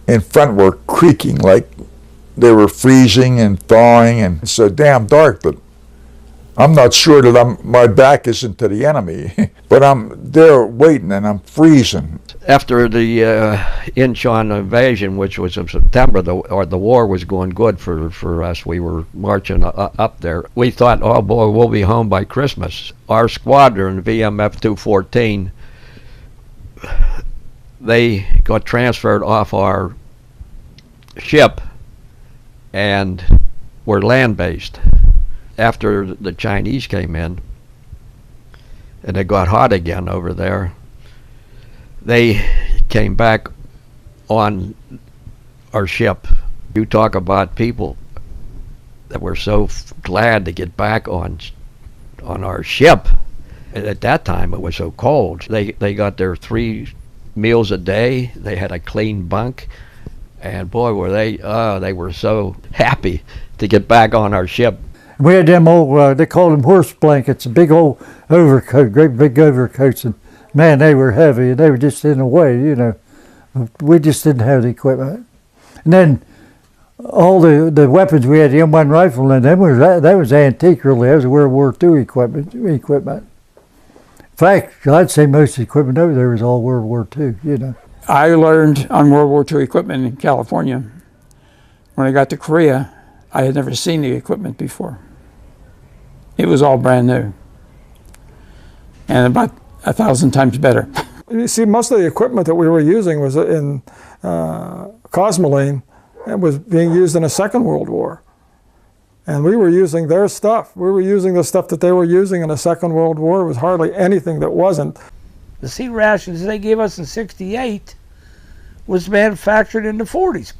in front were creaking like they were freezing and thawing, and it's so damn dark that I'm not sure that my back isn't to the enemy, but I'm there waiting and I'm freezing. After the Incheon invasion, which was in September, the war was going good for us. We were marching up there. We thought, oh boy, we'll be home by Christmas. Our squadron, VMF 214, they got transferred off our ship and were land-based. After the Chinese came in and it got hot again over there, they came back on our ship. You talk about people that were so glad to get back on our ship. And at that time it was so cold. They got their 3 meals a day. They had a clean bunk, and boy were they were so happy to get back on our ship. We had them old, they called them horse blankets, a big old overcoat, great big overcoats, and man, they were heavy, and they were just in the way, you know. We just didn't have the equipment. And then all the weapons we had, the M1 rifle, and that was antique, really. That was World War II equipment. In fact, I'd say most of the equipment over there was all World War II, you know. I learned on World War II equipment in California. When I got to Korea, I had never seen the equipment before. It was all brand new, and about 1,000 times better. You see, most of the equipment that we were using was in Cosmoline, and was being used in the Second World War. And we were using their stuff. We were using the stuff that they were using in the Second World War. There was hardly anything that wasn't. The sea rations they gave us in '68 was manufactured in the 40s,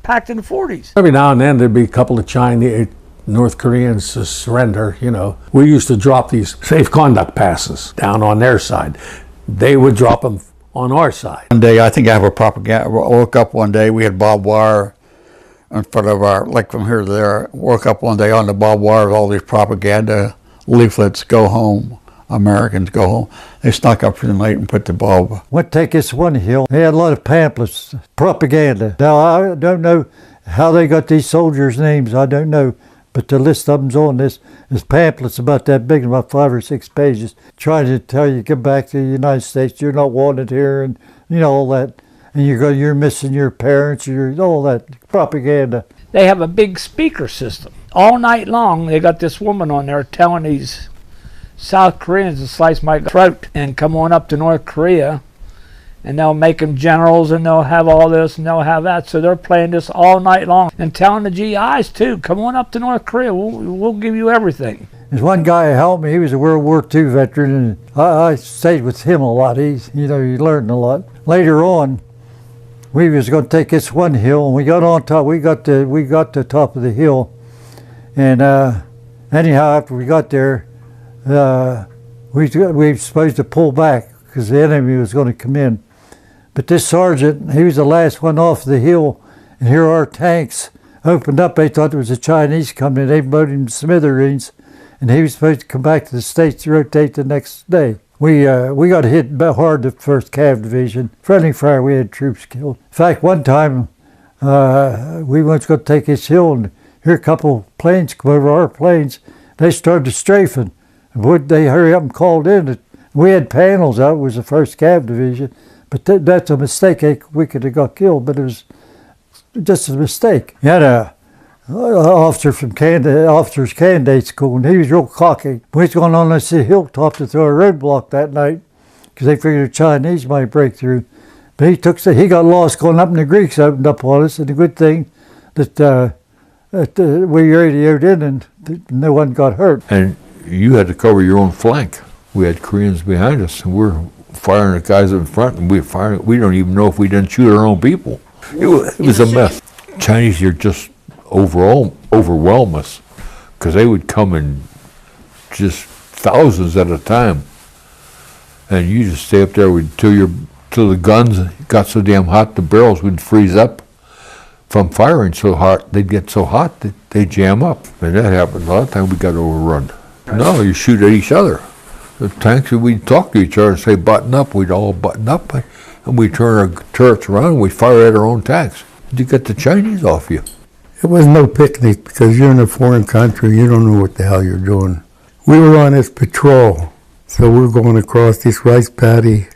packed in the 40s. Every now and then there'd be a couple of Chinese, North Koreans to surrender, you know. We used to drop these safe conduct passes down on their side. They would drop them on our side. One day, I think I have a propaganda, I woke up one day, we had barbed wire in front of our, like from here to there. Woke up one day on the barbed wire, all these propaganda leaflets, go home. Americans go home. They snuck up for the night and put the bulb. Went to take this one hill. They had a lot of pamphlets, propaganda. Now, I don't know how they got these soldiers' names. I don't know. But the list of them's on this. There's pamphlets about that big, about 5 or 6 pages, trying to tell you, get back to the United States. You're not wanted here, and all that. And you're missing your parents. All that propaganda. They have a big speaker system. All night long, they got this woman on there telling these South Koreans to slice my throat and come on up to North Korea, and they'll make them generals, and they'll have all this and they'll have that. So they're playing this all night long and telling the GIs too, come on up to North Korea, we'll give you everything. There's one guy who helped me. He was a World War II veteran, and I stayed with him a lot. You learned a lot. Later on, we was going to take this one hill, and we got on top. We got to top of the hill, and anyhow, after we got there, we were supposed to pull back because the enemy was going to come in. But this sergeant, he was the last one off the hill, and here our tanks opened up. They thought there was a Chinese coming. They blew him to smithereens, and he was supposed to come back to the States to rotate the next day. We got hit hard, the 1st Cav Division. Friendly fire, we had troops killed. In fact, one time we went to go take this hill, and here a couple planes come over, our planes. They started strafing. They hurry up and called in. We had panels out. It was the 1st Cav Division. But that's a mistake. We could have got killed, but it was just a mistake. You had an officer from Officers Candidate School, and he was real cocky. We was going on this hilltop to throw a roadblock that night because they figured the Chinese might break through. But he got lost going up, and the Greeks opened up on us. And the good thing that we radioed in, and no one got hurt. And you had to cover your own flank. We had Koreans behind us, and we're firing at guys in front, and we don't even know if we didn't shoot our own people. It was a mess. Chinese are just overwhelm us, because they would come in just thousands at a time, and you just stay up there till the guns got so damn hot, the barrels would freeze up from firing so hot. They'd get so hot that they'd jam up, and that happened a lot of times. We got overrun. No, you shoot at each other. The tanks, we'd talk to each other and say, button up. We'd all button up, and we'd turn our turrets around, and we'd fire at our own tanks to get the Chinese off you. It was no picnic because you're in a foreign country. You don't know what the hell you're doing. We were on this patrol, so we're going across this rice paddy.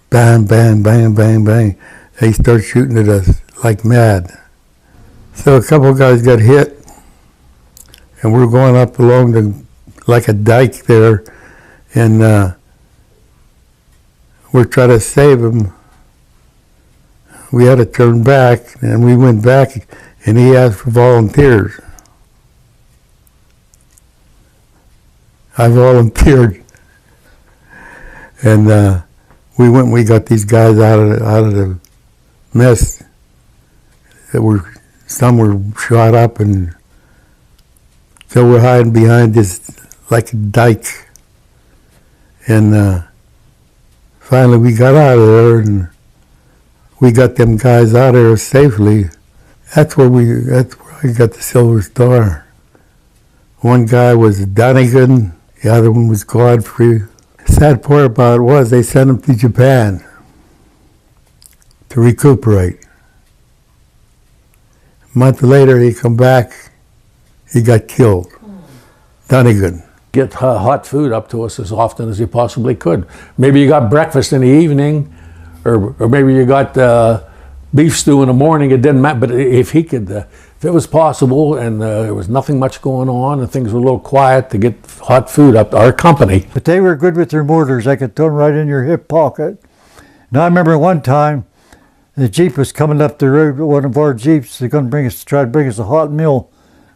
Bang, bang, bang, bang, bang. They start shooting at us like mad. So a couple of guys got hit, and we're going up along like a dike there, and we're trying to save them. We had to turn back, and we went back, and he asked for volunteers. I volunteered, and we went and we got these guys out of the mess. Some were shot up, and so we're hiding behind this like a dike. And finally we got out of there, and we got them guys out of there safely. That's where I got the Silver Star. One guy was Donegan, the other one was Godfrey. The sad part about it was they sent him to Japan to recuperate. A month later he come back, he got killed. Donegan. Get hot food up to us as often as you possibly could. Maybe you got breakfast in the evening, or maybe you got beef stew in the morning. It didn't matter. But if he could, if it was possible, and there was nothing much going on, and things were a little quiet, to get hot food up to our company. But they were good with their mortars. They could throw them right in your hip pocket. Now I remember one time, the Jeep was coming up the road. One of our Jeeps, they're going to try to bring us a hot meal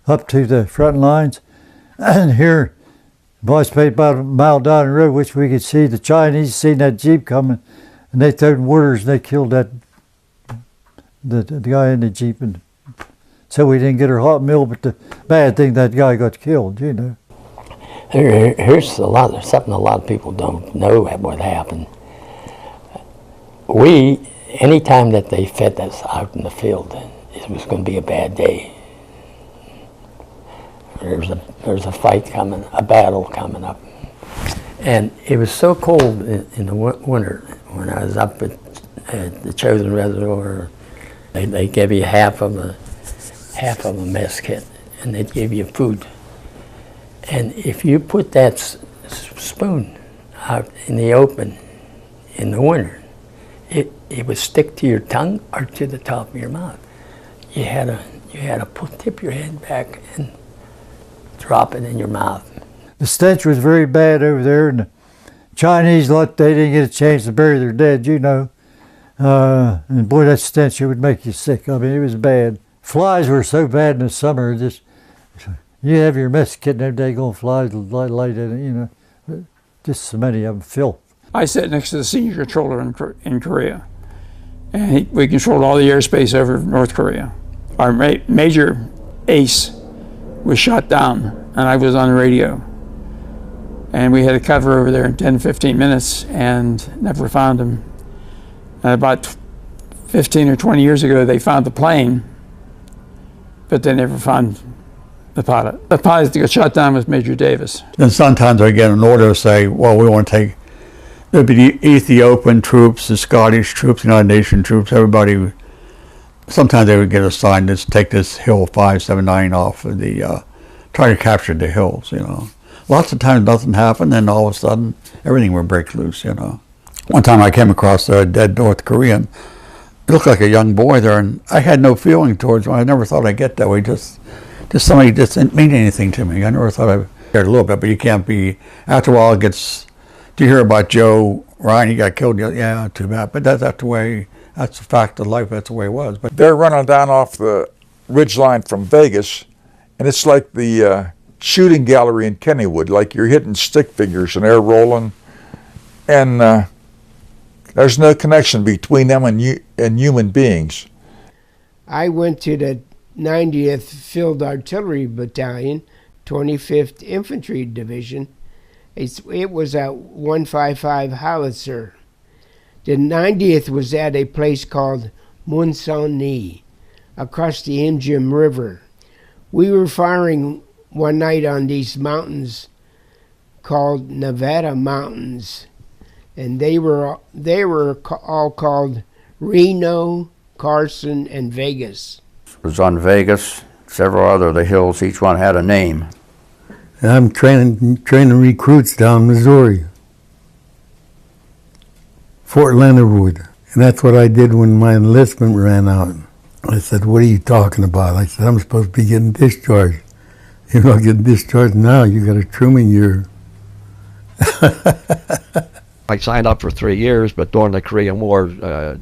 up to the front lines, and here. Boys paid about a mile down the road, which we could see the Chinese seen that Jeep coming, and they threw mortars and they killed the guy in the Jeep, and so we didn't get our hot meal. But the bad thing, that guy got killed, you know. Here's something a lot of people don't know what happened. We anytime that they fed us out in the field, it was going to be a bad day. There's a fight coming, a battle coming up. And it was so cold in the winter when I was up at the Chosen Reservoir. They gave you half of a mess kit, and they'd give you food. And if you put that spoon out in the open in the winter, it would stick to your tongue or to the top of your mouth. You had to tip your head back and drop it in your mouth. The stench was very bad over there, and the Chinese, they didn't get a chance to bury their dead, you know. And boy, that stench, it would make you sick. I mean, it was bad. Flies were so bad in the summer, just you have your mess kit and every day going flies light in it, you know. Just so many of them, filth. I sat next to the senior controller in Korea, and we controlled all the airspace over North Korea. Our major ace was shot down, and I was on the radio. And we had to cover over there in 10, 15 minutes and never found him. And about 15 or 20 years ago, they found the plane, but they never found the pilot. The pilot that got shot down was Major Davis. Then sometimes I get an order to say, well, we want to take, there'd be the Ethiopian troops, the Scottish troops, United Nations troops, everybody. Sometimes they would get assigned to take this hill 579 off of the, try to capture the hills, you know. Lots of times nothing happened, and all of a sudden everything would break loose, you know. One time I came across a dead North Korean. It looked like a young boy there, and I had no feeling towards him. I never thought I'd get that way. Just somebody just didn't mean anything to me. I never thought I cared a little bit, but you can't be. After a while, it gets. Do you hear about Joe Ryan? He got killed. Yeah, too bad. But that's the way. That's the fact of life. That's the way it was. But they're running down off the ridge line from Vegas, and it's like the shooting gallery in Kennywood. Like you're hitting stick figures and they're rolling, and there's no connection between them and human beings. I went to the 90th Field Artillery Battalion, 25th Infantry Division. It was a 155 howitzer. The 90th was at a place called Munsoni, across the Imjim River. We were firing one night on these mountains called Nevada Mountains, and they were all called Reno, Carson, and Vegas. It was on Vegas, several other of the hills, each one had a name. And I'm training recruits down Missouri, Fort Leonard Wood. And that's what I did when my enlistment ran out. I said, what are you talking about? I said, I'm supposed to be getting discharged. You're not getting discharged now, you got a Truman year. I signed up for 3 years, but during the Korean War,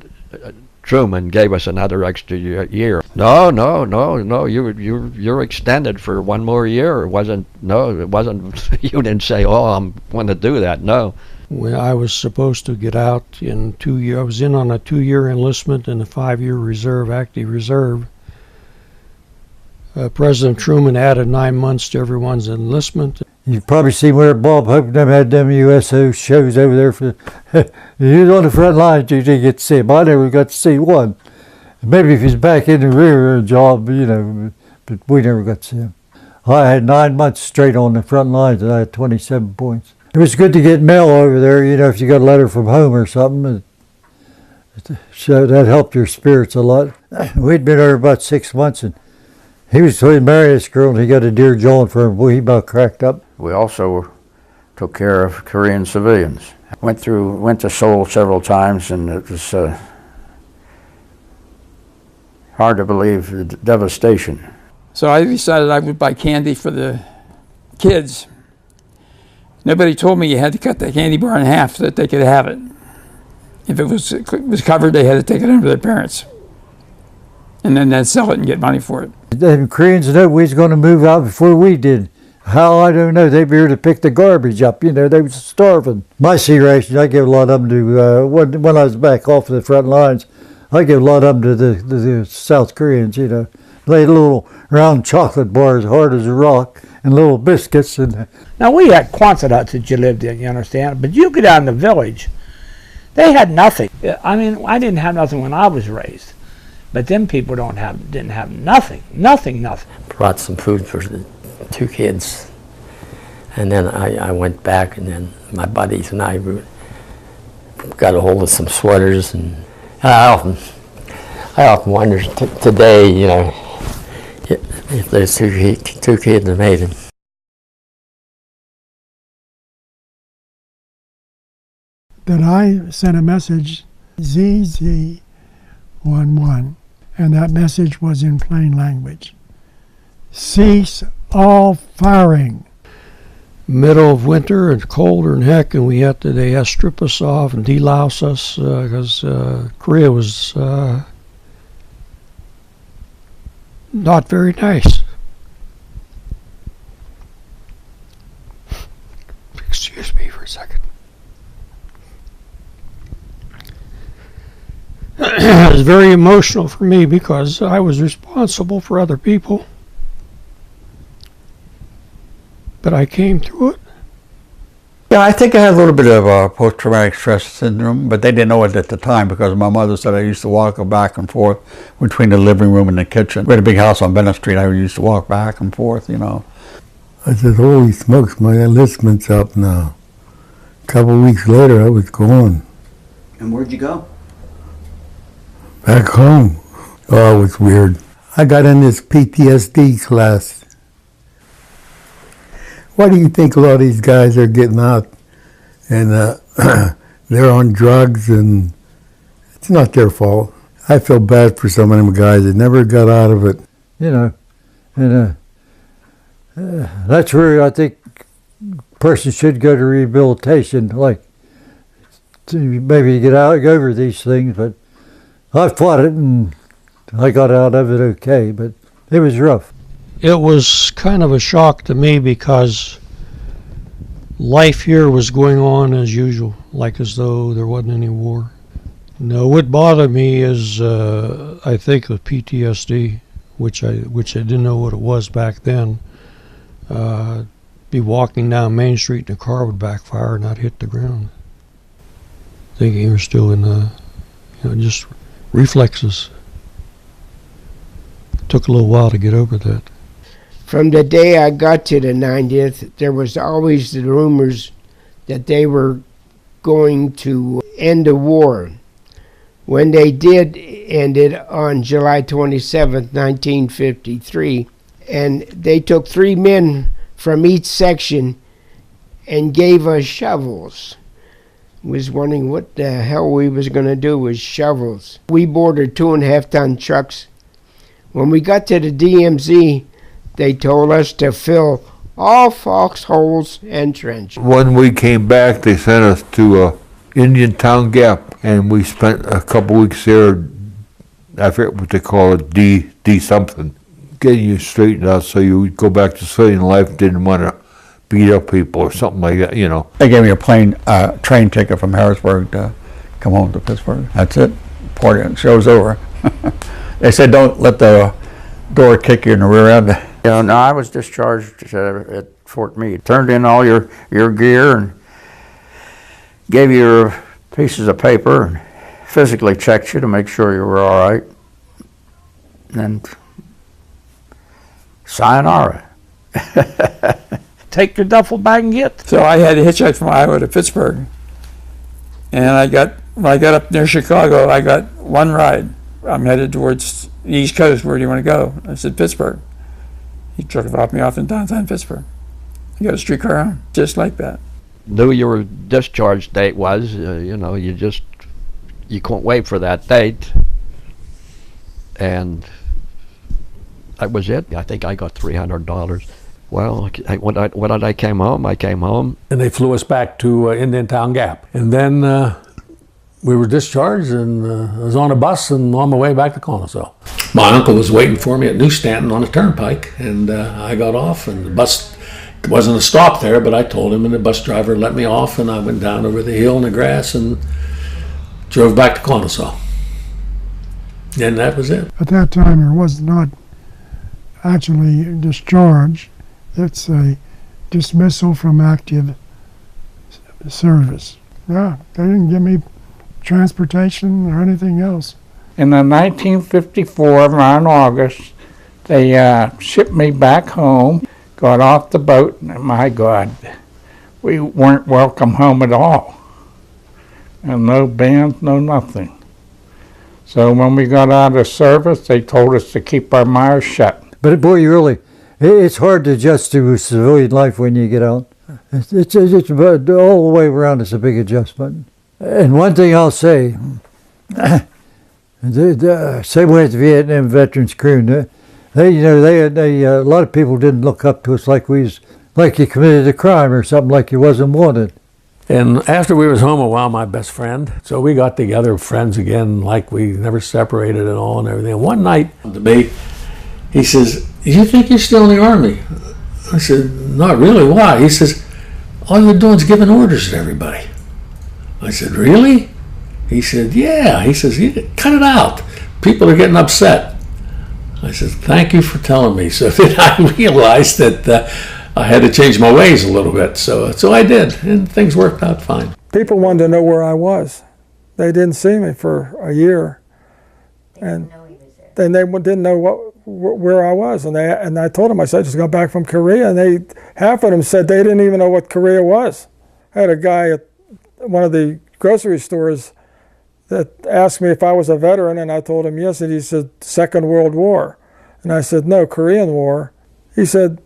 Truman gave us another extra year. No, you're extended for one more year. It wasn't. You didn't say, oh, I'm going to do that. No. When I was supposed to get out in 2 years, I was in on a 2-year enlistment and a 5-year reserve, active reserve. President Truman added 9 months to everyone's enlistment. You've probably seen where Bob Hope and them had them USO shows over there. For he was on the front lines, you didn't get to see him. I never got to see one. Maybe if he's back in the rear job, you know, but we never got to see him. I had 9 months straight on the front lines, and I had 27 points. It was good to get mail over there, you know, if you got a letter from home or something. So that helped your spirits a lot. We'd been there about 6 months, and he was going to marry this girl, and he got a deer jawing for him. Boy, he about cracked up. We also took care of Korean civilians. Went to Seoul several times, and it was hard to believe the devastation. So I decided I would buy candy for the kids. Nobody told me you had to cut the candy bar in half so that they could have it. If it was covered, they had to take it home to their parents. And then they'd sell it and get money for it. The Koreans knew we was going to move out before we did. How, I don't know. They'd be here to pick the garbage up. You know, they was starving. My C rations, I give a lot of them to, when I was back off the front lines, I give a lot of them to the South Koreans, you know. They had little round chocolate bars, hard as a rock, and little biscuits. And now, we had Quonset huts that you lived in, you understand? But you get out in the village, They had nothing. I mean, I didn't have nothing when I was raised, but them people didn't have nothing. Brought some food for the 2 kids, and then I went back, and then my buddies and I got a hold of some sweaters, and I often wonder today, you know, if those two kids have made it. That I sent a message, ZZ11, and that message was in plain language. Cease all firing. Middle of winter, it's colder than heck, and they had to strip us off and delouse us because Korea was not very nice. Excuse me for a second. It was very emotional for me because I was responsible for other people. But I came through it. Yeah, I think I had a little bit of post-traumatic stress syndrome, but they didn't know it at the time because my mother said I used to walk back and forth between the living room and the kitchen. We had a big house on Bennett Street. I used to walk back and forth, you know. I said, holy smokes, my enlistment's up now. A couple of weeks later, I was gone. And where'd you go? Back home. Oh, it was weird. I got in this PTSD class. Why do you think a lot of these guys are getting out and they're on drugs, and it's not their fault? I feel bad for some of them guys that never got out of it. You know, and that's where I think a person should go to rehabilitation, like to maybe get over these things, but I fought it and I got out of it okay, but it was rough. It was kind of a shock to me because life here was going on as usual, like as though there wasn't any war. No, what bothered me is I think with PTSD, which I didn't know what it was back then. Be walking down Main Street and a car would backfire and I'd hit the ground. Thinking you're still in the, just reflexes. Took a little while to get over that. From the day I got to the 90th, there was always the rumors that they were going to end the war. When they did end it on July 27th, 1953, and they took 3 men from each section and gave us shovels. Was wondering what the hell we was going to do with shovels. We boarded 2.5-ton trucks. When we got to the DMZ, they told us to fill all foxholes and trenches. When we came back, they sent us to Indian Town Gap, and we spent a couple weeks there. I forget what they call it, D something, getting you straightened out so you would go back to civilian life. Didn't want to beat up people or something like that, They gave me a train ticket from Harrisburg to come home to Pittsburgh. That's it. Party, show's over. They said don't let the door kick you in the rear end. Yeah, no, I was discharged at Fort Meade. Turned in all your gear and gave you your pieces of paper and physically checked you to make sure you were all right. And sayonara. Take your duffel bag and get. So I had to hitchhike from Iowa to Pittsburgh. And when I got up near Chicago, I got one ride. I'm headed towards the East Coast. Where do you want to go? I said, Pittsburgh. He dropped me off in downtown Pittsburgh. I got a streetcar home, just like that. Knew your discharge date was, you couldn't wait for that date. And that was it. I think I got $300. Well, when I came home, And they flew us back to Indian Town Gap. And then we were discharged, and I was on a bus and on my way back to Conestoga. My uncle was waiting for me at New Stanton on the turnpike, and I got off, and the bus wasn't a stop there, but I told him, and the bus driver let me off, and I went down over the hill in the grass and drove back to Conestoga. And that was it. At that time, there was not actually discharge. It's a dismissal from active service. Yeah, they didn't give me transportation or anything else. In the 1954, around August, they shipped me back home, got off the boat, and my God, we weren't welcome home at all. And no band, no nothing. So when we got out of service, they told us to keep our mouths shut. But boy, it's hard to adjust to civilian life when you get out. It's all the way around, it's a big adjustment. And one thing I'll say, same way as the Vietnam veterans crew, a lot of people didn't look up to us like you committed a crime or something, like you wasn't wanted. And after we was home a while, my best friend, so we got together, friends again, like we never separated and all and everything. And one night, the debate, he says, "Do you think you're still in the Army?" I said, "Not really. Why?" He says, "All you're doing is giving orders to everybody." I said, "Really?" He said, "Yeah." He says, "Cut it out. People are getting upset." I said, "Thank you for telling me." So then I realized that I had to change my ways a little bit. So I did, and things worked out fine. People wanted to know where I was. They didn't see me for a year. And they didn't know where I was. And I told them, I said, I just got back from Korea. And half of them said they didn't even know what Korea was. I had a guy at one of the grocery stores that asked me if I was a veteran, and I told him yes, and he said, Second World War. And I said, no, Korean War. He said,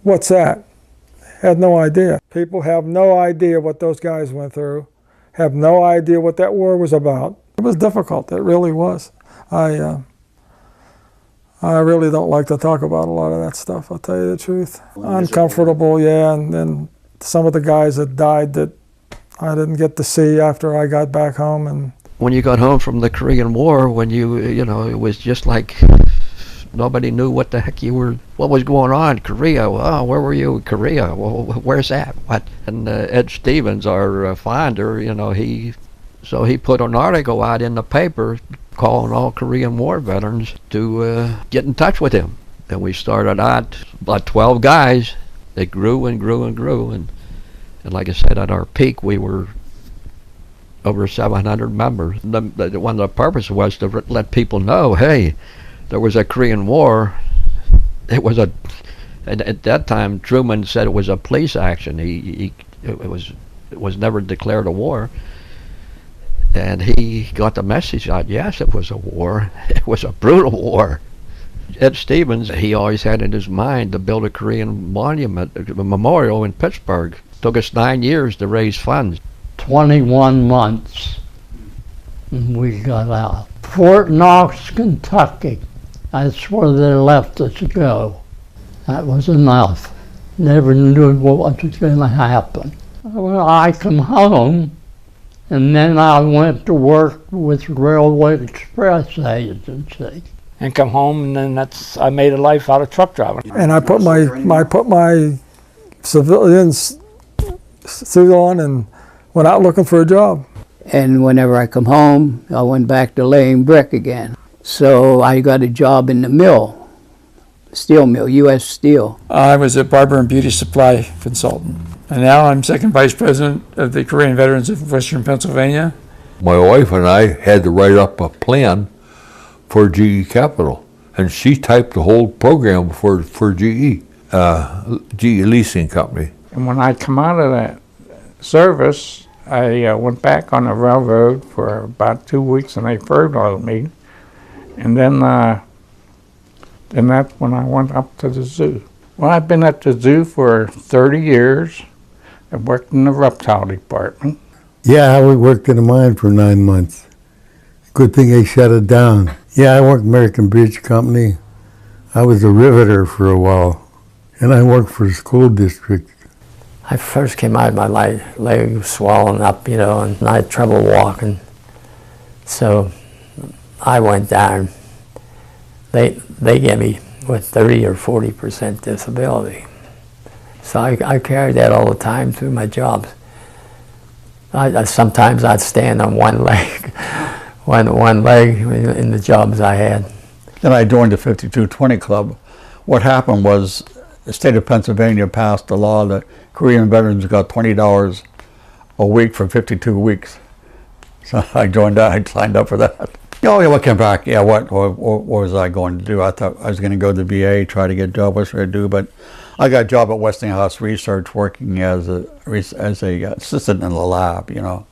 what's that? Had no idea. People have no idea what those guys went through, have no idea what that war was about. It was difficult, it really was. I really don't like to talk about a lot of that stuff, I'll tell you the truth. Uncomfortable, yeah, and then some of the guys that died that I didn't get to see after I got back home. And when you got home from the Korean War, when it was just like nobody knew what the heck what was going on. Korea, oh, where were you in Korea? Well, where's that? What? And Ed Stevens, our finder, he put an article out in the paper calling all Korean War veterans to get in touch with him. And we started out about 12 guys. They grew and grew and grew. And like I said, at our peak, we were over 700 members. One of the purposes was to let people know, hey, there was a Korean War. It was and at that time, Truman said it was a police action. It was never declared a war. And he got the message out, yes, it was a war. It was a brutal war. Ed Stevens, he always had in his mind to build a Korean monument, a memorial in Pittsburgh. It took us 9 years to raise funds. 21 months, and we got out. Fort Knox, Kentucky. That's where they left us to go. That was enough. Never knew what was going to happen. Well, I come home, and then I went to work with Railway Express Agency. And come home, and then I made a life out of truck driving. And I put my civilian's suit on and went out looking for a job. And whenever I come home, I went back to laying brick again. So I got a job in the mill, steel mill, U.S. Steel. I was a barber and beauty supply consultant. And now I'm second vice president of the Korean Veterans of Western Pennsylvania. My wife and I had to write up a plan for GE Capital, and she typed the whole program for GE Leasing Company. And when I come out of that service, I went back on the railroad for about 2 weeks, and they furloughed me. And then that's when I went up to the zoo. Well, I've been at the zoo for 30 years. I've worked in the reptile department. Yeah, I worked in a mine for 9 months. Good thing they shut it down. Yeah, I worked American Bridge Company. I was a riveter for a while, and I worked for the school district. I first came out, my leg was swollen up, and I had trouble walking. So I went down. They gave me, 30 or 40% disability. So I carried that all the time through my jobs. Sometimes I'd stand on one leg, one leg in the jobs I had. Then I joined the 5220 Club. What happened was the state of Pennsylvania passed a law that Korean veterans got $20 a week for 52 weeks. So I joined that. I signed up for that. Oh, yeah, what came back? Yeah, what was I going to do? I thought I was going to go to the VA, try to get a job. What should I do? But I got a job at Westinghouse Research, working as a assistant in the lab, you know.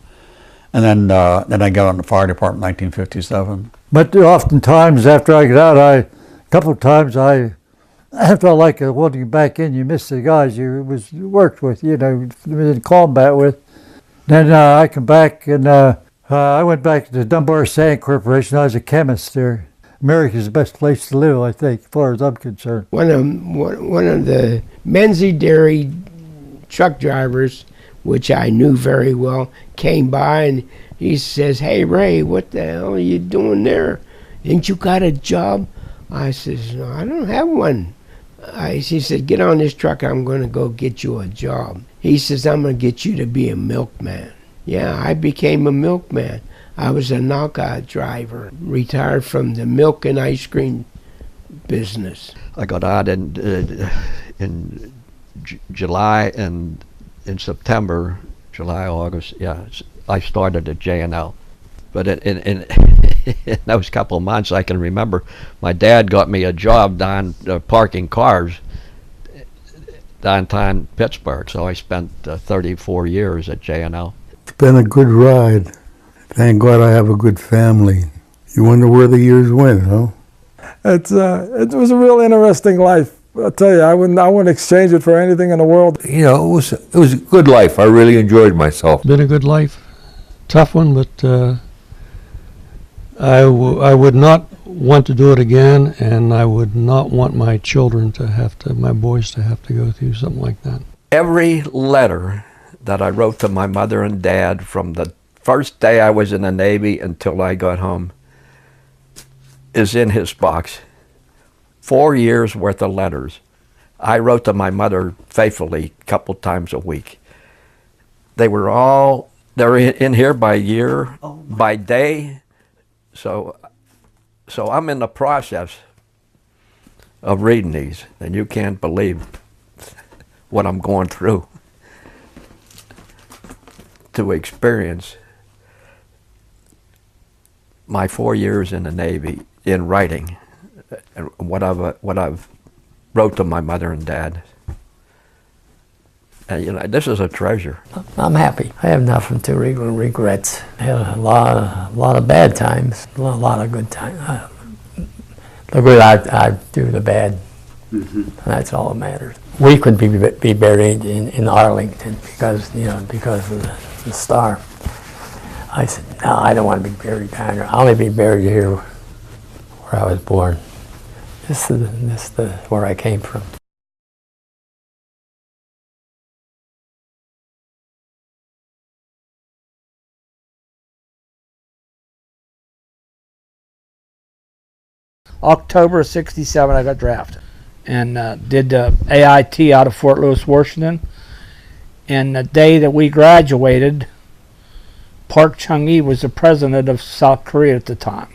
And then I got on the fire department in 1957. But oftentimes after I got out, a couple of times I felt like wanting you back in. You miss the guys you worked with, you know, in combat with. Then I come back and I went back to the Dunbar Sand Corporation. I was a chemist there. America's the best place to live, I think, as far as I'm concerned. One of the Menzie Dairy truck drivers, which I knew very well, came by and he says, "Hey, Ray, what the hell are you doing there? Ain't you got a job?" I says, "No, I don't have one." He said, "Get on this truck. I'm going to go get you a job." He says, "I'm going to get you to be a milkman." Yeah, I became a milkman. I was a knockout driver, retired from the milk and ice cream business. I got out in July and in September, July, August, yeah, I started at J&L. But in those couple of months, I can remember my dad got me a job down parking cars downtown Pittsburgh. So I spent 34 years at J&L. It's been a good ride. Thank God I have a good family. You wonder where the years went, huh? It was a real interesting life. I'll tell you, I wouldn't exchange it for anything in the world. You know, it was a good life. I really enjoyed myself. Been a good life. Tough one, but I would not want to do it again, and I would not want my children my boys to have to go through something like that. Every letter that I wrote to my mother and dad from the first day I was in the Navy until I got home is in his box. 4 years worth of letters. I wrote to my mother faithfully a couple times a week. They're in here by year, by day. So I'm in the process of reading these, and you can't believe what I'm going through to experience my 4 years in the Navy in writing, and what I've wrote to my mother and dad. And you know, this is a treasure. I'm happy. I have nothing to regrets. I had a lot of bad times, a lot of good times. The good I do, the bad. And that's all that matters. We could be buried in Arlington because of the star. I said, no, I don't want to be buried down here. I want to be buried here where I was born. This is where I came from. October of '67, I got drafted and did AIT out of Fort Lewis, Washington. And the day that we graduated, Park Chung-hee was the president of South Korea at the time.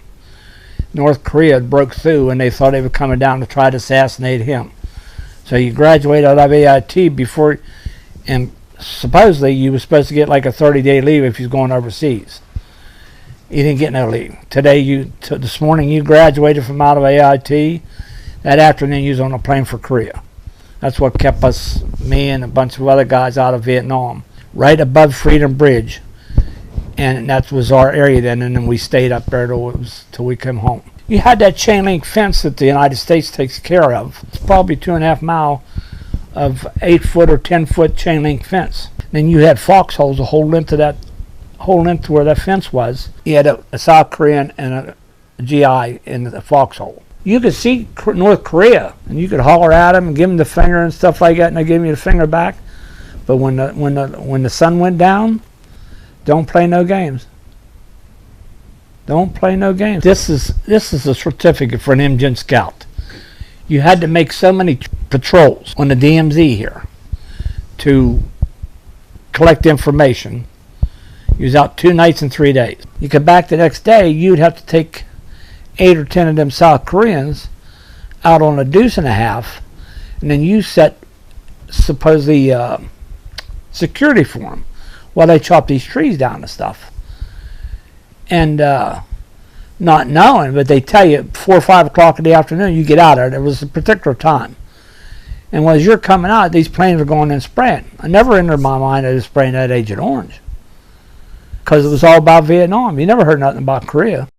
North Korea had broke through, and they thought they were coming down to try to assassinate him. So you graduate out of AIT before, and supposedly you were supposed to get like a 30-day leave if you're going overseas. You didn't get no leave. This morning you graduated from out of AIT. That afternoon you was on a plane for Korea. That's what kept us, me and a bunch of other guys, out of Vietnam. Right above Freedom Bridge. And that was our area then, and then we stayed up there till we came home. You had that chain link fence that the United States takes care of. It's probably 2.5 miles of 8-foot or 10-foot chain link fence. Then you had foxholes the whole length where that fence was. You had a South Korean and a GI in the foxhole. You could see North Korea, and you could holler at them and give them the finger and stuff like that, and they give you the finger back. But when the sun went down, don't play no games. Don't play no games. This is a certificate for an Indian scout. You had to make so many patrols on the DMZ here to collect information. You was out 2 nights and 3 days. You come back the next day, you'd have to take 8 or 10 of them South Koreans out on a deuce and a half, and then you set supposedly security for them while they chop these trees down and stuff. and not knowing, but they tell you 4 or 5 o'clock in the afternoon you get out of there. There was a particular time. And as you're coming out, these planes are going and spraying. I never entered my mind they were spraying that Agent Orange, because it was all about Vietnam. You never heard nothing about Korea.